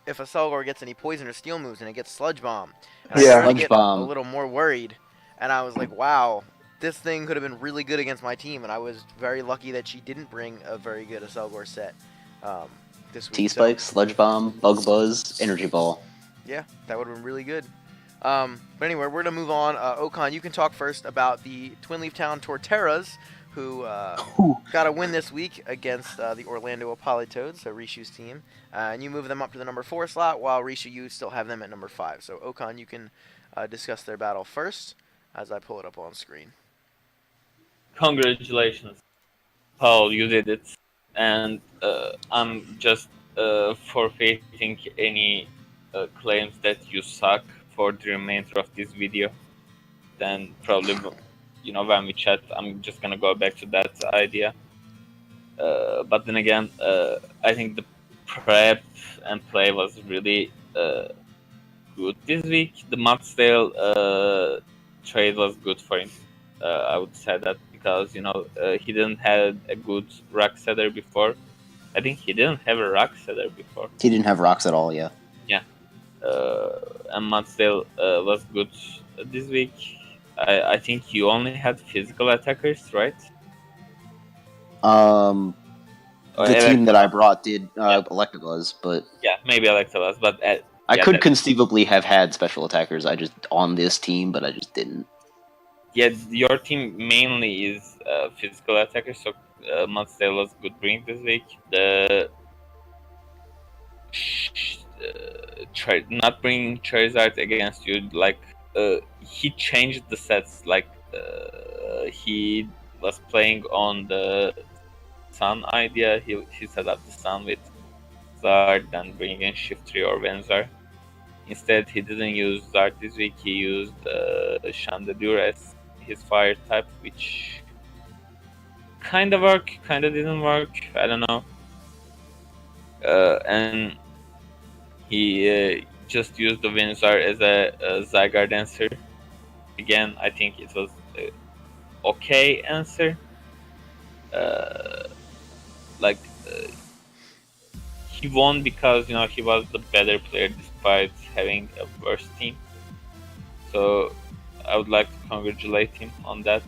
if Excelgor gets any poison or steel moves, and it gets Sludge Bomb. And I started to get a little more worried, and I was like, wow, this thing could have been really good against my team, and I was very lucky that she didn't bring a very good Excelgor set this week. T-Spike, Sludge Bomb, Bug Buzz, Energy Ball. Yeah, that would have been really good. But anyway, we're going to move on. Okan, you can talk first about the Twinleaf Town Torterras, who got a win this week against the Orlando Appolitoeds, so Rishu's team. And you move them up to the number 4 slot, while Rishu, you still have them at number 5. So, Okan, you can discuss their battle first as I pull it up on screen. congratulations, Paul, you did it. And I'm just forfeiting any claims that you suck for the remainder of this video. Then probably, when we chat, I'm just gonna go back to that idea. But then again, I think the prep and play was really good this week. The Mudsdale trade was good for him. I would say that because he didn't have a good rock setter before. I think he didn't have a rock setter before. He didn't have rocks at all, yeah. Yeah, and Mudsdale was good this week. I think you only had physical attackers, right? The team that I brought did Electabuzz, but yeah, maybe Electabuzz, but I could conceivably have had special attackers. I just on this team, but I just didn't. Yeah, your team mainly is physical attackers, so Mudsdale was good bring this week. The not bringing Charizard against you, like he changed the sets. Like he was playing on the Sun idea. He set up the Sun with Zard, then bring in Shiftry or Venzar. Instead, he didn't use Zard this week. He used Chandelure as his fire type, which kind of worked, kind of didn't work. I don't know. And he just used the Venzar as a Zygarde answer. Again, I think it was an okay answer. He won because he was the better player despite having a worse team. So I would like to congratulate him on that.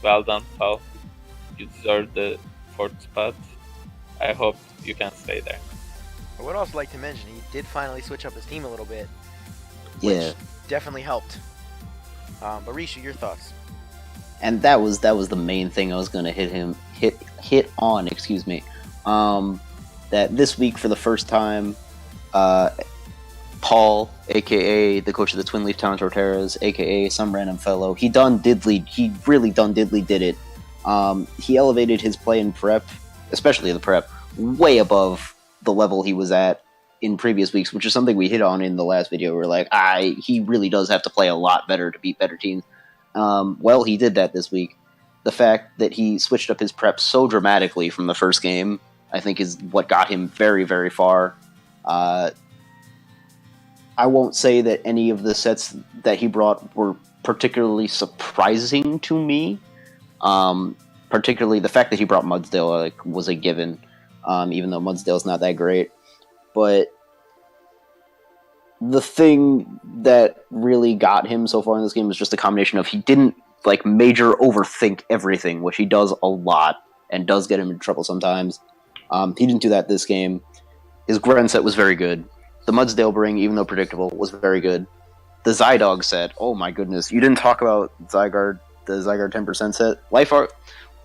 Well done, Paul. You deserve the 4th spot. I hope you can stay there. I would also like to mention he did finally switch up his team a little bit, Yeah, which definitely helped. But Rishu, your thoughts? and that was the main thing I was going to hit on. Excuse me. That this week for the first time, Paul, aka the coach of the Twinleaf Town Torterras, aka some random fellow, he really done diddly did it. He elevated his play in prep, especially the prep, way above the level he was at in previous weeks, which is something we hit on in the last video. We're like, he really does have to play a lot better to beat better teams. Well, he did that this week. The fact that he switched up his prep so dramatically from the first game, I think, is what got him very, very far. I won't say that any of the sets that he brought were particularly surprising to me. Particularly the fact that he brought Mudsdale was a given, even though Mudsdale's not that great. But the thing that really got him so far in this game was just a combination of he didn't major overthink everything, which he does a lot and does get him in trouble sometimes. He didn't do that this game. His Gren set was very good. The Mudsdale bring, even though predictable, was very good. The Zydog set, oh my goodness. You didn't talk about the Zygarde 10% set. Life Art,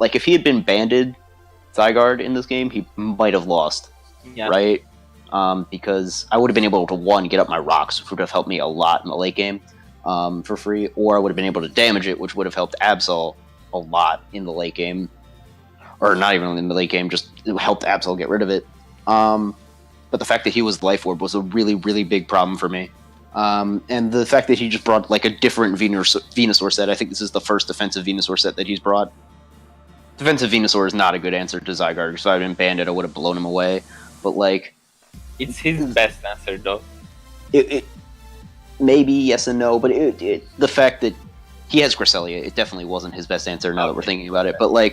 if he had been banded Zygarde in this game, he might have lost. Yeah. Right? Because I would have been able to, one, get up my rocks, which would have helped me a lot in the late game for free, or I would have been able to damage it, which would have helped Absol a lot in the late game. Or not even in the late game, just helped Absol get rid of it. But the fact that he was Life Orb was a really, really big problem for me. And the fact that he just brought a different Venusaur set. I think this is the first defensive Venusaur set that he's brought. Defensive Venusaur is not a good answer to Zygarde, so if I had been banded, I would have blown him away. But it's his best answer, though. It maybe yes and no, but the fact that he has Cresselia, it definitely wasn't his best answer now that we're thinking about it. But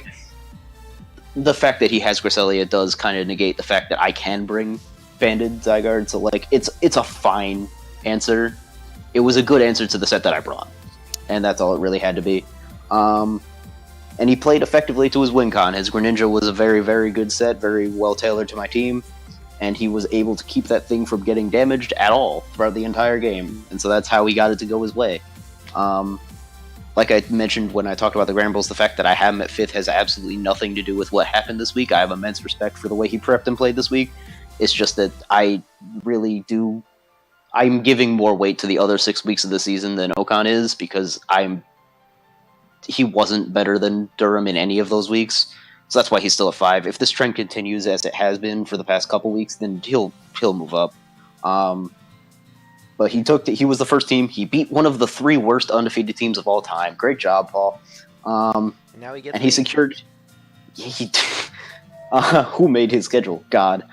the fact that he has Cresselia does kind of negate the fact that I can bring banded Zygarde. So it's a fine answer. It was a good answer to the set that I brought, and that's all it really had to be. And he played effectively to his win con. His Greninja was a very, very good set, very well tailored to my team, and he was able to keep that thing from getting damaged at all throughout the entire game. And so that's how he got it to go his way. Like I mentioned when I talked about the Granbulls, the fact that I have him at 5th has absolutely nothing to do with what happened this week. I have immense respect for the way he prepped and played this week. It's just that I really do... I'm giving more weight to the other 6 weeks of the season than Okan is, because I'm he wasn't better than Durham in any of those weeks. So that's why he's still at 5. If this trend continues as it has been for the past couple weeks, then he'll move up. But he was the first team. He beat one of the 3 worst undefeated teams of all time. Great job, Paul. Now he gets. And he secured. Who made his schedule? God.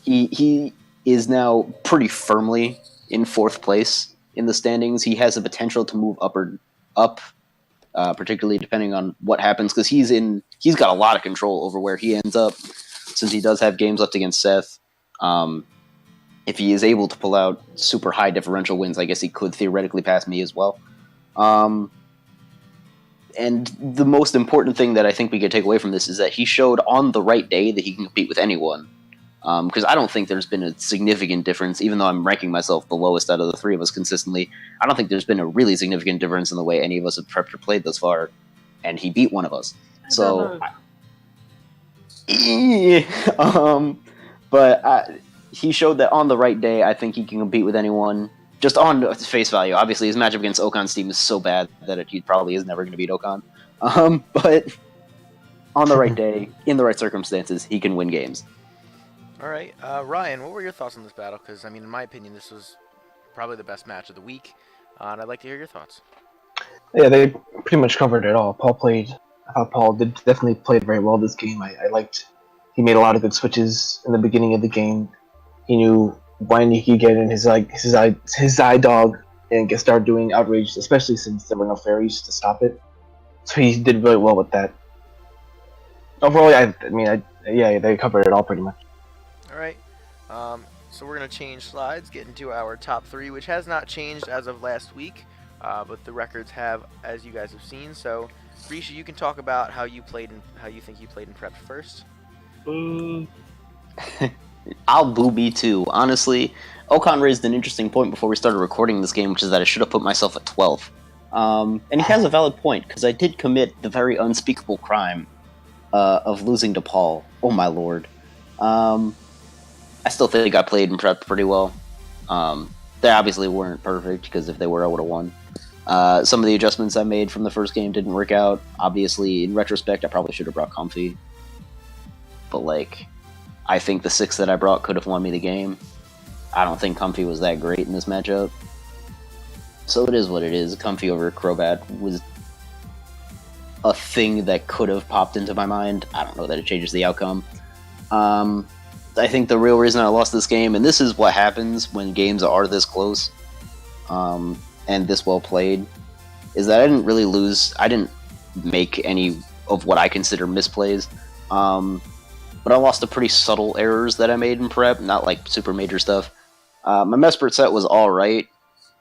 He is now pretty firmly in 4th place in the standings. He has the potential to move up, particularly depending on what happens, because he's got a lot of control over where he ends up, since he does have games left against Seth. If he is able to pull out super high differential wins, I guess he could theoretically pass me as well. And the most important thing that I think we could take away from this is that he showed on the right day that he can compete with anyone. Because I don't think there's been a significant difference, even though I'm ranking myself the lowest out of the 3 of us consistently. I don't think there's been a really significant difference in the way any of us have prepped or played thus far, and he beat one of us. He showed that on the right day, I think he can compete with anyone. Just on face value, obviously his matchup against Okan's team is so bad that he probably is never going to beat Okan. But on the right day, in the right circumstances, he can win games. All right, Ryan, what were your thoughts on this battle? Because, I mean, in my opinion, this was probably the best match of the week, and I'd like to hear your thoughts. Yeah, they pretty much covered it all. I thought Paul definitely played very well this game. I liked, he made a lot of good switches in the beginning of the game. He knew when he could get in his eye dog and start doing outrage, especially since there were no fairies to stop it. So he did really well with that. Overall, they covered it all pretty much. All right, so we're going to change slides, get into our top 3, which has not changed as of last week, but the records have, as you guys have seen. So, Risha, you can talk about how you think you played in prep first. I'll booby too. Honestly, Okan raised an interesting point before we started recording this game, which is that I should have put myself at 12. And he has a valid point, because I did commit the very unspeakable crime of losing to Paul. Oh my lord. I still think I played in prep pretty well. They obviously weren't perfect, because if they were, I would have won. Some of the adjustments I made from the first game didn't work out. Obviously, in retrospect, I probably should have brought Comfy. But, I think the 6 that I brought could have won me the game. I don't think Comfy was that great in this matchup. So it is what it is. Comfy over Crobat was a thing that could have popped into my mind. I don't know that it changes the outcome. I think the real reason I lost this game, and this is what happens when games are this close, and this well played, is that I didn't really lose. I didn't make any of what I consider misplays. But I lost to pretty subtle errors that I made in prep, not super major stuff. My Mesprit set was alright,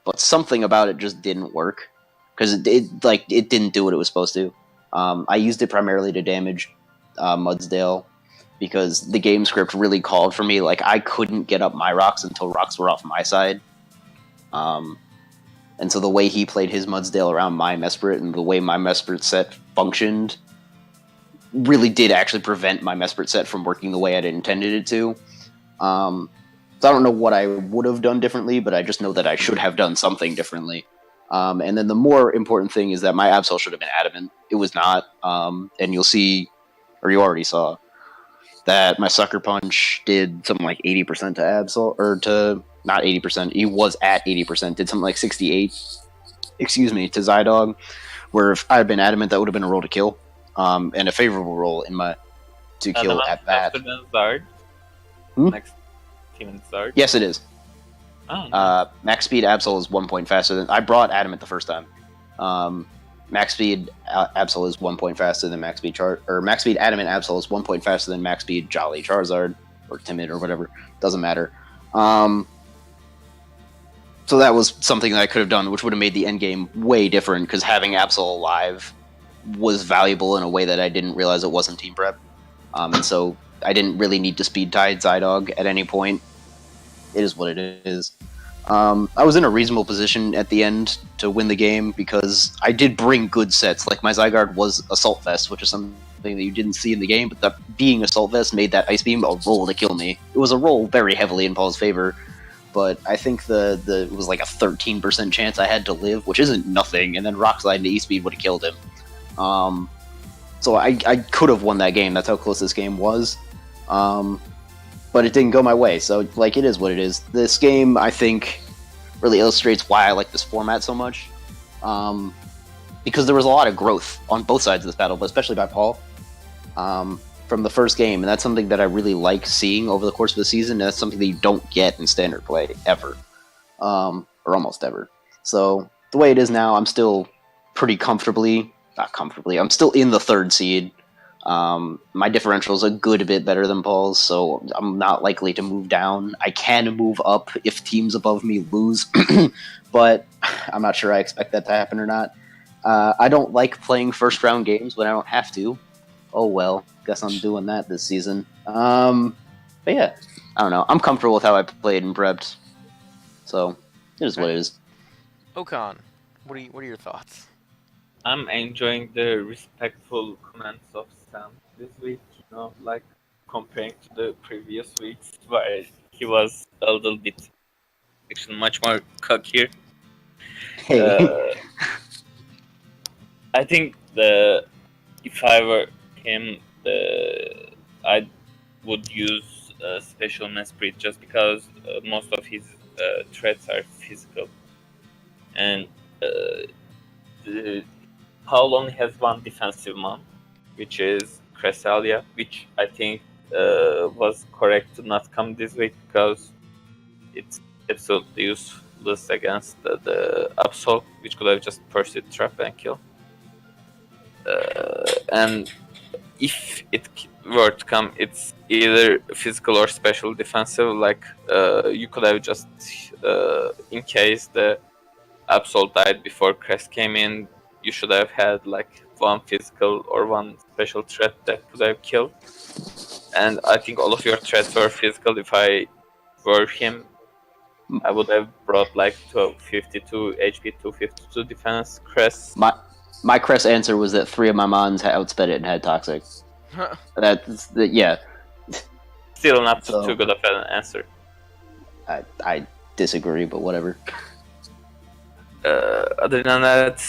but something about it just didn't work, because it didn't do what it was supposed to. I used it primarily to damage Mudsdale, because the game script really called for me. I couldn't get up my rocks until rocks were off my side. And so the way he played his Mudsdale around my Mesprit, and the way my Mesprit set functioned, really did actually prevent my Mesprit set from working the way I'd intended it to. So I don't know what I would have done differently, but I just know that I should have done something differently. And then the more important thing is that my Absol should have been adamant. It was not. And you'll see, or you already saw, that my Sucker Punch did something like 80% to Absol, or to, not 80%, he was at 80%, did something like 68, to Zydog, where if I had been adamant, that would have been a roll to kill. And a favorable roll to kill at bat. Next team in Zard? Yes, it is. Oh, nice. Max speed Absol is 1 point faster than... I brought Adamant the first time. Max speed Absol is 1 point faster than max speed Max speed Adamant Absol is 1 point faster than max speed Jolly Charizard, or Timid, or whatever. Doesn't matter. So that was something that I could have done, which would have made the endgame way different, because having Absol alive was valuable in a way that I didn't realize it wasn't team prep. And so I didn't really need to speed tide Zydog at any point. It is what it is. I was in a reasonable position at the end to win the game, because I did bring good sets. My Zygarde was Assault Vest, which is something that you didn't see in the game, but that being Assault Vest made that Ice Beam a roll to kill me. It was a roll very heavily in Paul's favor, but I think it was like a 13% chance I had to live, which isn't nothing. And then Rockslide into E-Speed would have killed him. So I could have won that game. That's how close this game was. But it didn't go my way. So like, it is what it is. This game, I think, really illustrates why I like this format so much. Because there was a lot of growth on both sides of this battle, but especially by Paul. From the first game, and that's something that I really like seeing over the course of the season, and that's something that you don't get in standard play ever, or almost ever. So the way it is now, I'm still not comfortably, I'm still in the 3rd seed. My differential is a good bit better than Paul's, so I'm not likely to move down. I can move up if teams above me lose, but I'm not sure I expect that to happen or not. I don't like playing first round games when I don't have to. Oh well, guess I'm doing that this season. But yeah, I don't know. I'm comfortable with how I played and prepped, so it is what it is. Okan, what are your thoughts? I'm enjoying the respectful comments of Sam this week. Like comparing to the previous weeks where he was a little bit, actually, much more cockier. Hey. I think if I were him, I would use special Mesprit just because most of his threats are physical, and Paul only has one defensive mon, which is Cresselia, which I think was correct to not come this week because it's absolutely useless against the Absol, which could have just pursued, trap, and kill. And if it were to come, it's either physical or special defensive. Like you could have just, in case the Absol died before Crest came in, you should have had like one physical or one special threat that could have killed. And I think all of your threats were physical. If I were him, I would have brought like 52 HP, 252 defense, Crest. My Crest answer was that 3 of my mons had outsped it and had toxic. Yeah. Still not too good of an answer. I disagree, but whatever. Other than that,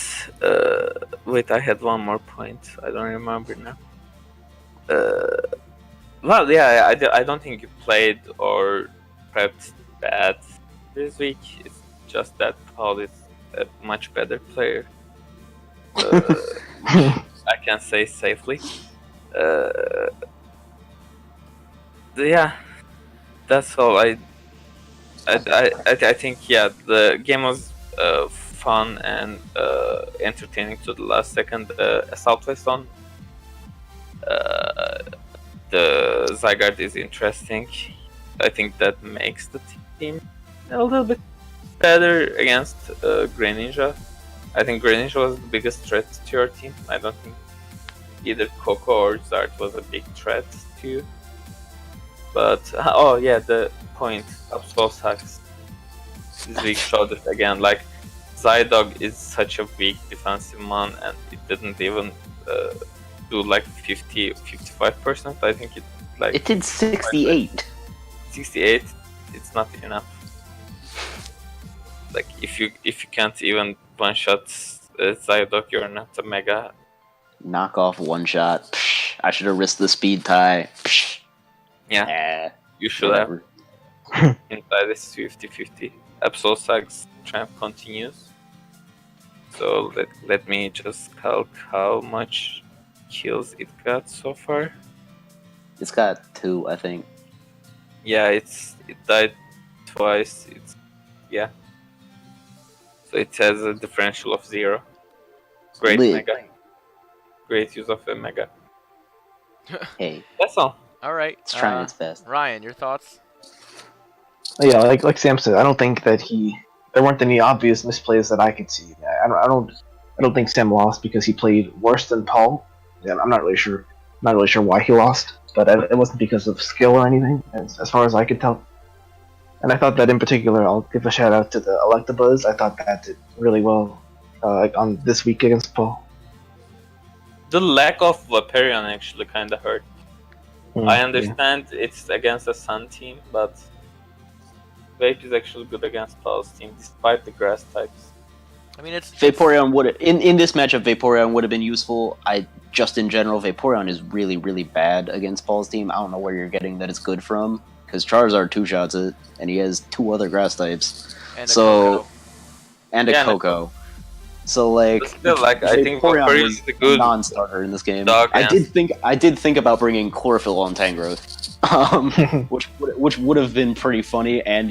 wait, I had one more point. I don't remember now. Well, yeah, I don't think you played or prepped bad this week. It's just that Paul is a much better player. I can say safely. Yeah, that's all. I think, yeah, the game was fun and entertaining to the last second. Assault West on the Zygarde is interesting. I think that makes the team a little bit better against Greninja. I think Greninja was the biggest threat to your team. I don't think either Coco or Zard was a big threat to you. But, oh yeah, the point of Solsax this week showed it again. Like, Zydog is such a weak defensive mon, and it didn't even do like 55%. I think it did 68. 68, it's not enough. Like, if you can't even one shot Zydog, you're not a mega. Knock off one shot. Psh, I should have risked the speed tie. Psh. Yeah, you should have. Inside is 50-50. Absolsax tramp continues. So let me just calc how much kills it got so far. It's got 2, I think. Yeah, it died twice. Yeah. So it has a differential of 0. Great mega. Great use of a mega. Hey. That's all. All right. It's trying its best. Ryan, your thoughts? Yeah, like Sam said, I don't think that there weren't any obvious misplays that I could see. I don't think Sam lost because he played worse than Paul. Yeah, I'm not really sure why he lost, but it wasn't because of skill or anything, as far as I could tell. And I thought that in particular, I'll give a shout out to the Electabuzz. I thought that did really well on this week against Paul. The lack of Vaporeon actually kind of hurt. I understand it's against a Sun team, but Vape is actually good against Paul's team, despite the grass types. I mean, Vaporeon would in this matchup. Vaporeon would have been useful. Just in general, Vaporeon is really, really bad against Paul's team. I don't know where you're getting that it's good from, because Charizard two-shots it, and he has 2 other grass types. And a Coco. And a Coco. So like, still, like I think Vaporeon is a good non-starter in this game. I did think about bringing Chlorophyll on Tangrowth, which would have been pretty funny and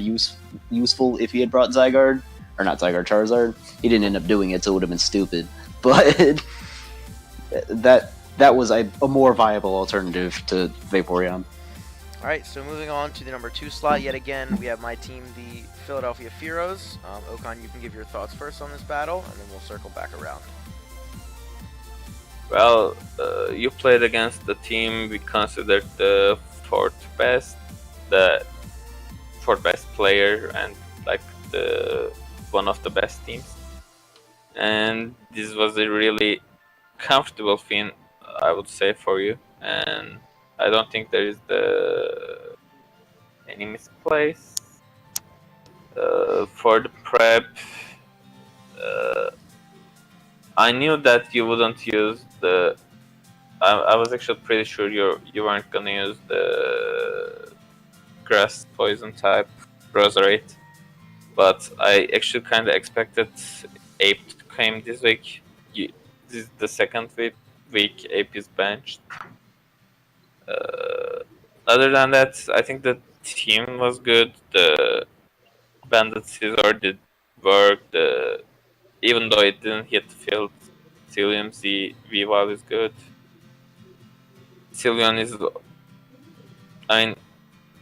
useful if he had brought Zygarde. Or not Zygarde, Charizard. He didn't end up doing it, so it would have been stupid. But that was a more viable alternative to Vaporeon. Alright, so moving on to the number 2 slot, yet again, we have my team, the Philadelphia Fearows. Okan, you can give your thoughts first on this battle, and then we'll circle back around. Well, you played against the team we considered the fourth best player, and like one of the best teams. And this was a really comfortable win, I would say, for you. And I don't think there is any misplace. For the prep, I knew that you wouldn't use the. I was actually pretty sure you weren't gonna use the grass poison type Roserade, but I actually kind of expected Ape to come this week. This is the second week Ape is benched. Other than that, I think the team was good. The Bandit Scizor did work. Even though it didn't hit the field, Cillium's V-Wild is good. Cillion is... I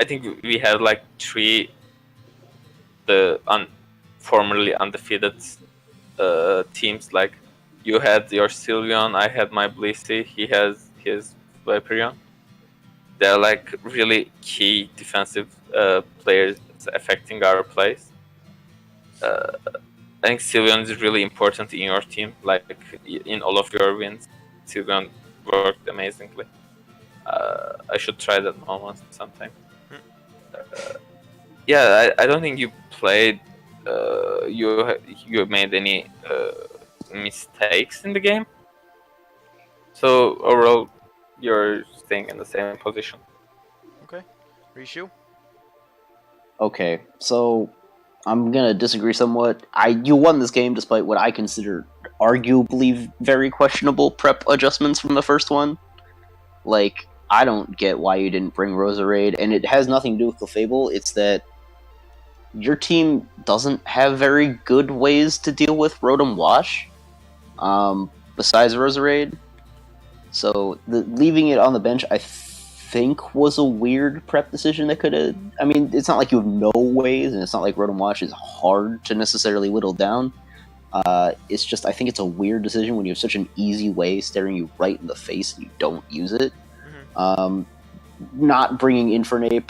think we had like 3 formerly undefeated teams. Like, you had your Cillion, I had my Blissey, he has his Vaporeon. They're like really key defensive players affecting our plays. I think Cillion is really important in your team. Like, in all of your wins, Cillion worked amazingly. I should try that moment sometime. Yeah, I don't think you played. You made any mistakes in the game. So overall, you're staying in the same position. Okay, Rishu. Okay, so I'm gonna disagree somewhat. You won this game despite what I consider arguably very questionable prep adjustments from the first one. Like, I don't get why you didn't bring Roserade, and it has nothing to do with Clefable. It's that your team doesn't have very good ways to deal with Rotom Wash, besides Roserade. So leaving it on the bench, I think, was a weird prep decision that could have... I mean, it's not like you have no ways, and it's not like Rotom Wash is hard to necessarily whittle down. It's just, I think it's a weird decision when you have such an easy way staring you right in the face and you don't use it. Mm-hmm. Not bringing Infernape...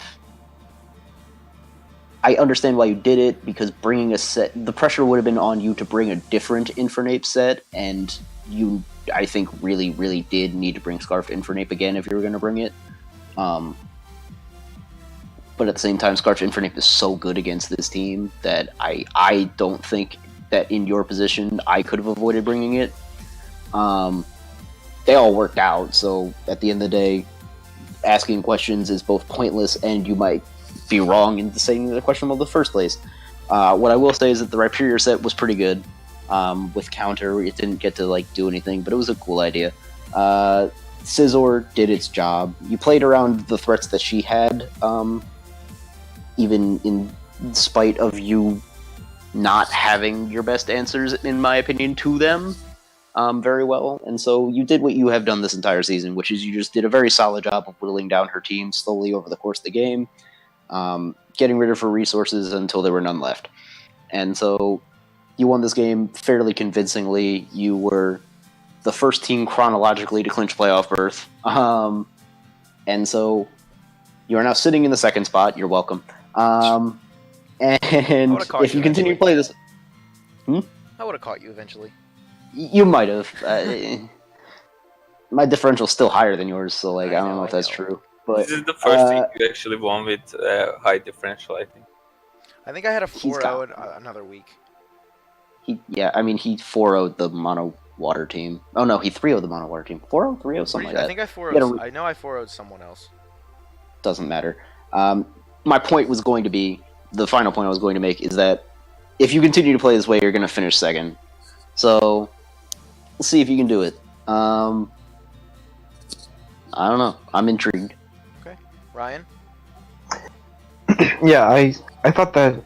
I understand why you did it, because bringing a set... The pressure would have been on you to bring a different Infernape set, and you, I think, really, really did need to bring Scarfed Infernape again if you were going to bring it. But at the same time, Scarfed Infernape is so good against this team that I don't think that in your position I could have avoided bringing it. They all worked out, so at the end of the day, asking questions is both pointless and you might be wrong in saying the question in the first place. What I will say is that the Rhyperior set was pretty good. With counter, it didn't get to do anything, but it was a cool idea. Scizor did its job. You played around the threats that she had, even in spite of you not having your best answers, in my opinion, to them very well. And so you did what you have done this entire season, which is you just did a very solid job of whittling down her team slowly over the course of the game, getting rid of her resources until there were none left. And so you won this game fairly convincingly. You were the first team chronologically to clinch playoff berth. And so you are now sitting in the second spot. You're welcome. And if you continue to play this... I would have caught you eventually. You might have. My differential's still higher than yours, so I don't know if that's true. But this is the first thing you actually won with high differential, I think. I think I had a He's 4-0 got- another week. He 4-0'd the mono water team. Oh no, he 3-0'd the mono water team. 4-0, 3-0, something like that. I think I 4-0'd. He had a- I know I 4-0'd someone else. Doesn't matter. My point was going to be, the final point I was going to make is that if you continue to play this way, you're going to finish second. So, we'll see if you can do it. I don't know. I'm intrigued. Okay. Ryan? Yeah, I thought that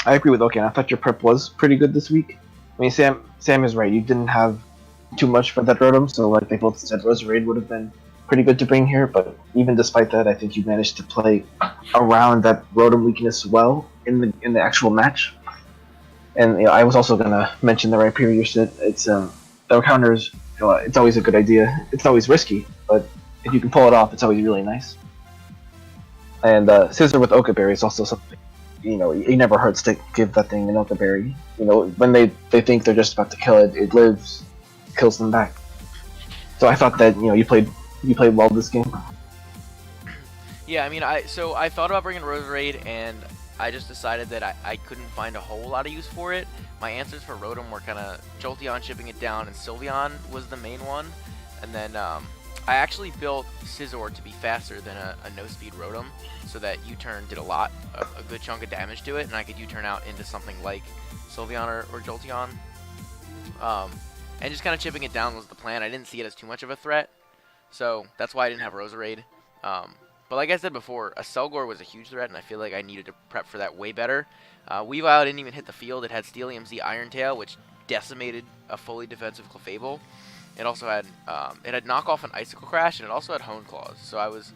I agree with Okan. I thought your prep was pretty good this week. I mean, Sam is right. You didn't have too much for that Rotom, so like they both said, Roserade would have been pretty good to bring here. But even despite that, I think you managed to play around that Rotom weakness well in the actual match. And I was also gonna mention the Rhyperior set. It's the encounters. It's always a good idea. It's always risky, but if you can pull it off, it's always really nice. And Scissor with Oka Berry is also something. It never hurts to give that thing an Oka Berry. When they think they're just about to kill it, it lives, kills them back. So I thought that you played well this game. Yeah, I mean, I thought about bringing Roserade, and I just decided that I couldn't find a whole lot of use for it. My answers for Rotom were kind of Jolteon chipping it down, and Sylveon was the main one. And then I actually built Scizor to be faster than a no-speed Rotom, so that U-turn did a good chunk of damage to it, and I could U-turn out into something like Sylveon or Jolteon. And just kind of chipping it down was the plan. I didn't see it as too much of a threat, so that's why I didn't have Roserade. But like I said before, a Selgor was a huge threat, and I feel like I needed to prep for that way better. Weavile didn't even hit the field. It had Steelium Z Iron Tail, which decimated a fully defensive Clefable. It also had knockoff and Icicle Crash, and it also had Hone Claws. So I was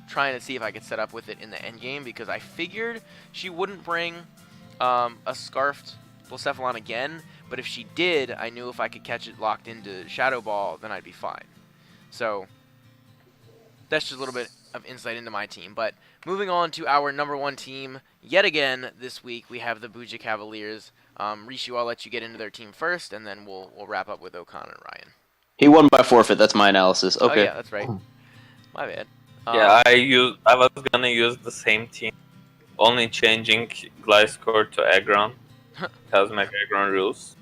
trying to see if I could set up with it in the end game, because I figured she wouldn't bring a Scarfed Blacephalon again, but if she did, I knew if I could catch it locked into Shadow Ball, then I'd be fine. So that's just a little bit of insight into my team. But moving on to our number one team, yet again this week we have the Buja Cavaliers. Rishu, I'll let you get into their team first, and then we'll wrap up with Okan and Ryan. He won by forfeit. That's my analysis. Okay. Oh yeah, that's right. My bad. Yeah, I was gonna use the same team, only changing Gliscor to Aggron, because my Aggron rules.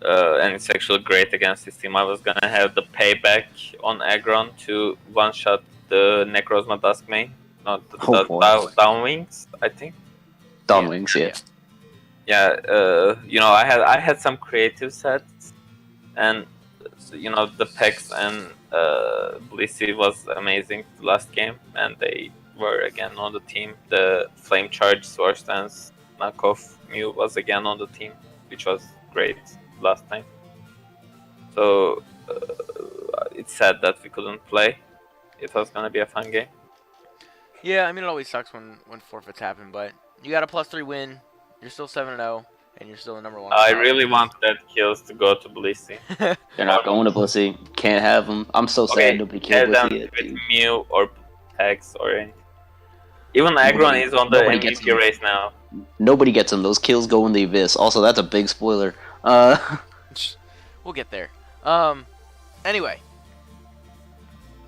And it's actually great against this team. I was gonna have the payback on Aggron to one-shot the Necrozma Duskmane, not the Downwings, I think. Downwings, yeah. Yeah, I had some creative sets, and the Pex and Blissey was amazing last game, and they were again on the team. The Flame Charge Swords Dance knockoff Mew was again on the team, which was great last time. So it's sad that we couldn't play. It was gonna be a fun game. Yeah, I mean, it always sucks when forfeits happen, but you got a +3 win. You're still 7-0, and you're still the number one. I really want that kills to go to Blissey. They're not going to Blissey. Can't have them. I'm so sad nobody killed Blissey yet, with dude. Mew or Pex or anything. Even Aggron is on the MVP race now. Nobody gets them. Those kills go in the abyss. Also, that's a big spoiler. We'll get there. Anyway,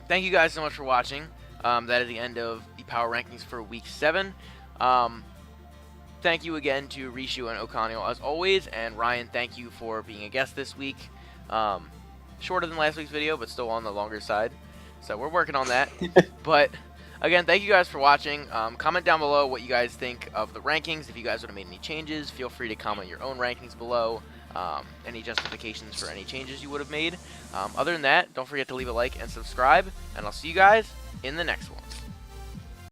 thank you guys so much for watching. That is the end of the power rankings for week 7. Thank you again to Rishu and Okanio as always, and Ryan, thank you for being a guest this week. Shorter than last week's video, but still on the longer side. So we're working on that. But again, thank you guys for watching. Comment down below what you guys think of the rankings. If you guys would have made any changes, feel free to comment your own rankings below. Any justifications for any changes you would have made. Other than that, don't forget to leave a like and subscribe, and I'll see you guys in the next one.